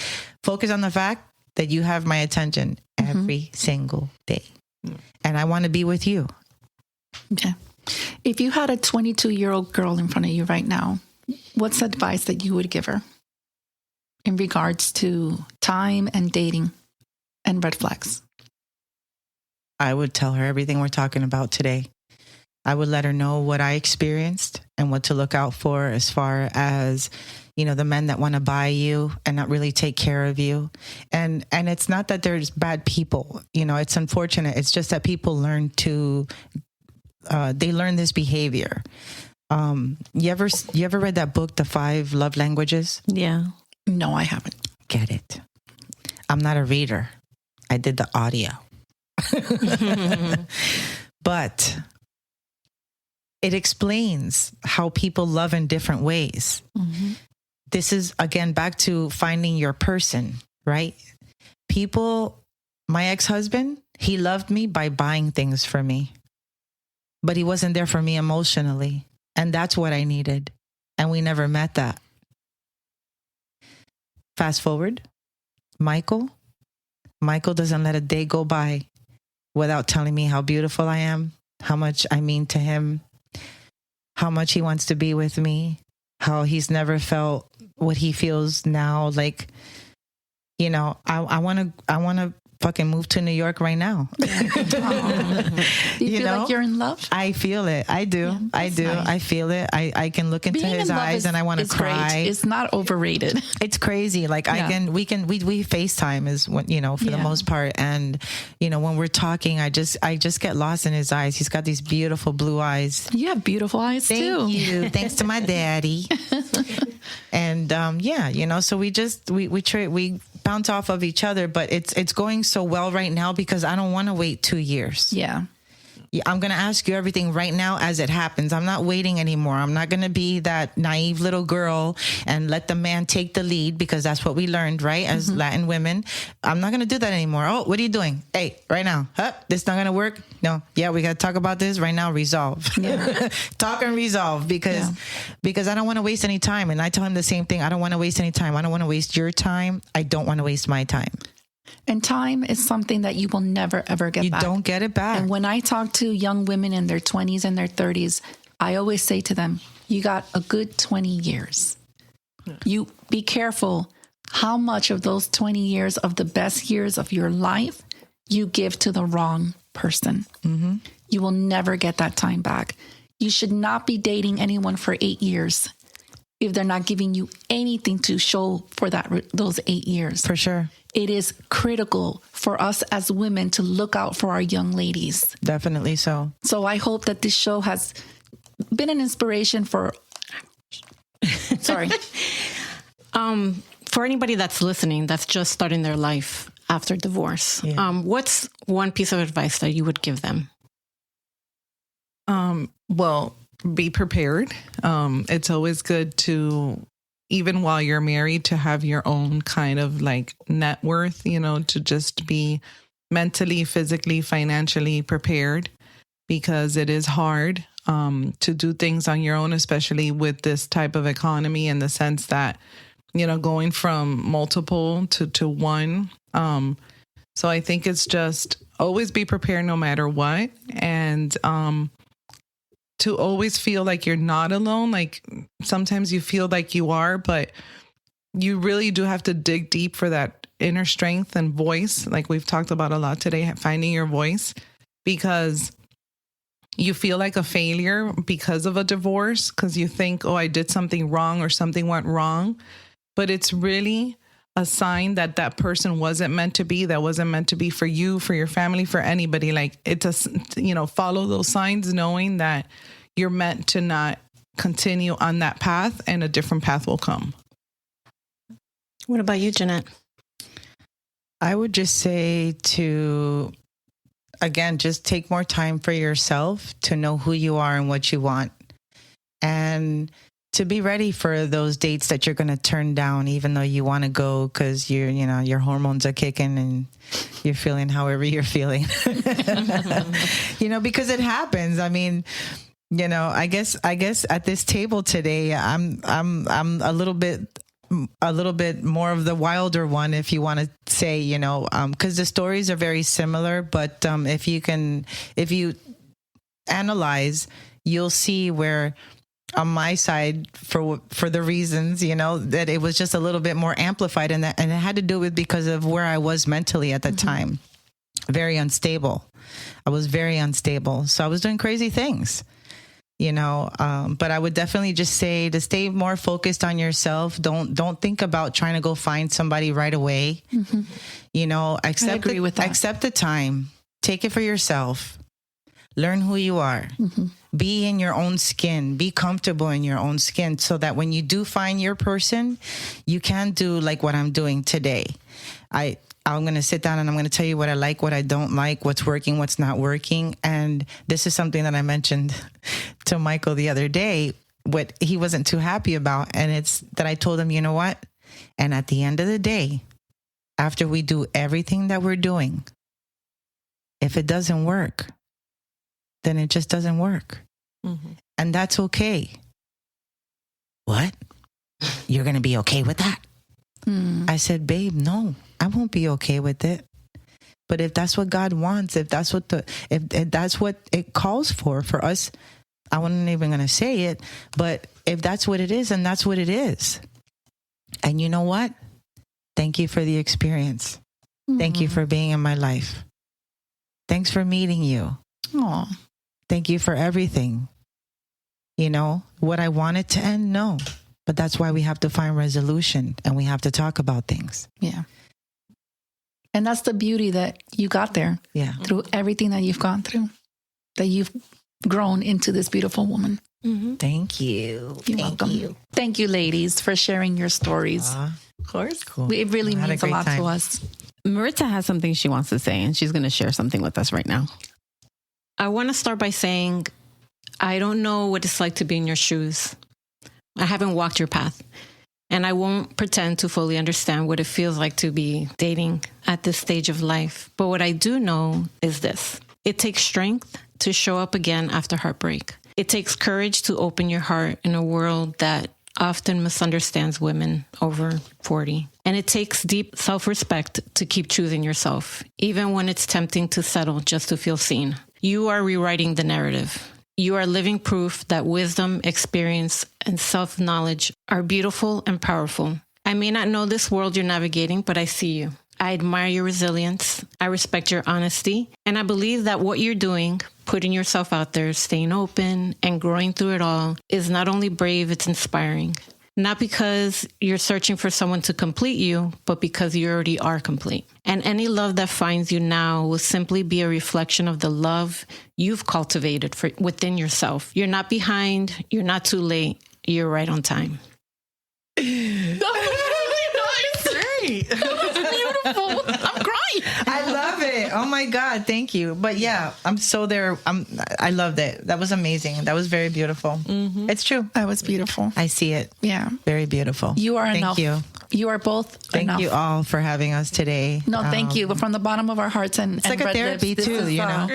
Focus on the fact that you have my attention every single day. And I want to be with you. Okay. If you had a 22-year-old girl in front of you right now, what's advice that you would give her in regards to time and dating and red flags? I would tell her everything we're talking about today. I would let her know what I experienced and what to look out for as far as, the men that want to buy you and not really take care of you. And it's not that there's bad people, it's unfortunate. It's just that people learn they learn this behavior. You ever read that book, The 5 Love Languages? Yeah. No, I haven't. Get it. I'm not a reader. I did the audio. But it explains how people love in different ways. This is, again, back to finding your person, right? My ex-husband, he loved me by buying things for me, but he wasn't there for me emotionally. And that's what I needed. And we never met that. Fast forward, Michael doesn't let a day go by without telling me how beautiful I am, how much I mean to him, how much he wants to be with me, how he's never felt what he feels now. Like, I want to fucking move to New York right now. Do you feel like you're in love? I feel it. I do. Yeah, I do. nice. I feel it. I can look into Being his in love eyes and I want to is cry. Great. It's not overrated. It's crazy. Like Yeah. we FaceTime is when, for the Yeah. most part. And, when we're talking, I just get lost in his eyes. He's got these beautiful blue eyes. You have beautiful eyes too. Thank you. Thanks to my daddy. And, so we bounce off of each other, but it's going so well right now because I don't want to wait 2 years. Yeah. Yeah, I'm going to ask you everything right now as it happens. I'm not waiting anymore. I'm not going to be that naive little girl and let the man take the lead because that's what we learned, right? As Latin women. I'm not going to do that anymore. Oh, what are you doing? Hey, right now. Huh? This not going to work? No. Yeah, we got to talk about this right now. Resolve. Yeah. Talk and resolve because I don't want to waste any time. And I tell him the same thing. I don't want to waste any time. I don't want to waste your time. I don't want to waste my time. And time is something that you will never, ever get back. You don't get it back. And when I talk to young women in their 20s and their 30s, I always say to them, you got a good 20 years. You be careful how much of those 20 years of the best years of your life you give to the wrong person. Mm-hmm. You will never get that time back. You should not be dating anyone for 8 years if they're not giving you anything to show for those 8 years. For sure. It is critical for us as women to look out for our young ladies. Definitely so. So I hope that this show has been an inspiration for... Sorry. For anybody that's listening, that's just starting their life after divorce, what's one piece of advice that you would give them? Well, be prepared. It's always good to, even while you're married, to have your own kind of like net worth, to just be mentally, physically, financially prepared, because it is hard to do things on your own, especially with this type of economy, in the sense that, going from multiple to one. So I think it's just always be prepared no matter what. And to always feel like you're not alone. Like sometimes you feel like you are, but you really do have to dig deep for that inner strength and voice. Like we've talked about a lot today, finding your voice, because you feel like a failure because of a divorce, because you think, oh, I did something wrong or something went wrong. But it's really a sign that that person wasn't meant to be, that wasn't meant to be for you, for your family, for anybody. Like it's a, follow those signs, knowing that you're meant to not continue on that path and a different path will come. What about you, Jeanette? I would just say to, again, just take more time for yourself to know who you are and what you want. And to be ready for those dates that you're going to turn down, even though you want to go because your hormones are kicking and you're feeling however you're feeling, because it happens. I mean, I guess at this table today, I'm a little bit more of the wilder one, if you want to say, because the stories are very similar, but if you analyze, you'll see where on my side, for the reasons, that it was just a little bit more amplified, and it had to do with because of where I was mentally at that time. Very unstable. I was very unstable. So I was doing crazy things, but I would definitely just say to stay more focused on yourself. Don't think about trying to go find somebody right away. Accept I agree with that. Accept the time. Take it for yourself. Learn who you are. Be in your own skin. Be comfortable in your own skin, so that when you do find your person, you can do like what I'm doing today. I'm going to sit down and I'm going to tell you what I like, what I don't like, what's working, what's not working. And this is something that I mentioned to Michael the other day, what he wasn't too happy about. And it's that I told him, you know what? And at the end of the day, after we do everything that we're doing, if it doesn't work, then it just doesn't work. And that's okay. What? You're going to be okay with that? I said, babe, no, I won't be okay with it. But if that's what God wants, if that's what it calls for us, I wasn't even going to say it, but if that's what it is, then that's what it is. And you know what? Thank you for the experience. Thank you for being in my life. Thanks for meeting you. Oh, Thank you for everything. You know, what I wanted to end, no. But that's why we have to find resolution and we have to talk about things. yeah. And that's the beauty that you got there Yeah. through everything that you've gone through, that you've grown into this beautiful woman. Thank you. You're welcome. Thank you, ladies, for sharing your stories. Of course. Cool. It really I had means a great lot time. to us. Maritza has something she wants to say, and she's going to share something with us right now. I want to start by saying, I don't know what it's like to be in your shoes. I haven't walked your path. And I won't pretend to fully understand what it feels like to be dating at this stage of life. But what I do know is this. It takes strength to show up again after heartbreak. It takes courage to open your heart in a world that often misunderstands women over 40. And it takes deep self-respect to keep choosing yourself, even when it's tempting to settle just to feel seen. You are rewriting the narrative. You are living proof that wisdom, experience, and self-knowledge are beautiful and powerful. I may not know this world you're navigating, but I see you. I admire your resilience. I respect your honesty. And I believe that what you're doing, putting yourself out there, staying open, and growing through it all, is not only brave, it's inspiring. Not because you're searching for someone to complete you, but because you already are complete. And any love that finds you now will simply be a reflection of the love you've cultivated within yourself. You're not behind. You're not too late. You're right on time. Beautiful. I'm crying. I love it. Oh my God. Thank you. But yeah, I'm so there. I loved it. That was amazing. That was very beautiful. It's true. That was beautiful. I see it. Yeah. Very beautiful. You are Thank enough. you. You are both Thank enough. you all for having us today. No, thank you. But from the bottom of our hearts and It's like a red therapy lips, this too, is, you know?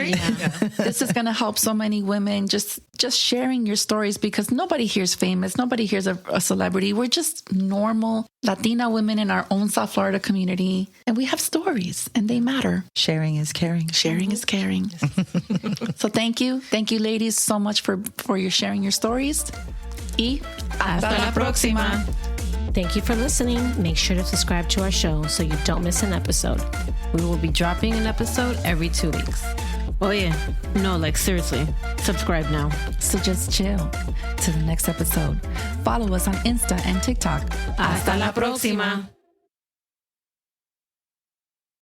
This is going to help so many women just sharing your stories, because nobody here's famous. Nobody here's a celebrity. We're just normal Latina women in our own South Florida community. And we have stories and they matter. Sharing is caring. Sharing is caring. So thank you. Thank you, ladies, so much for your sharing your stories. Y hasta la próxima. Thank you for listening. Make sure to subscribe to our show so you don't miss an episode. We will be dropping an episode every 2 weeks. Oh, yeah. No, like seriously. Subscribe now. So just chill to the next episode. Follow us on Insta and TikTok. Hasta la próxima.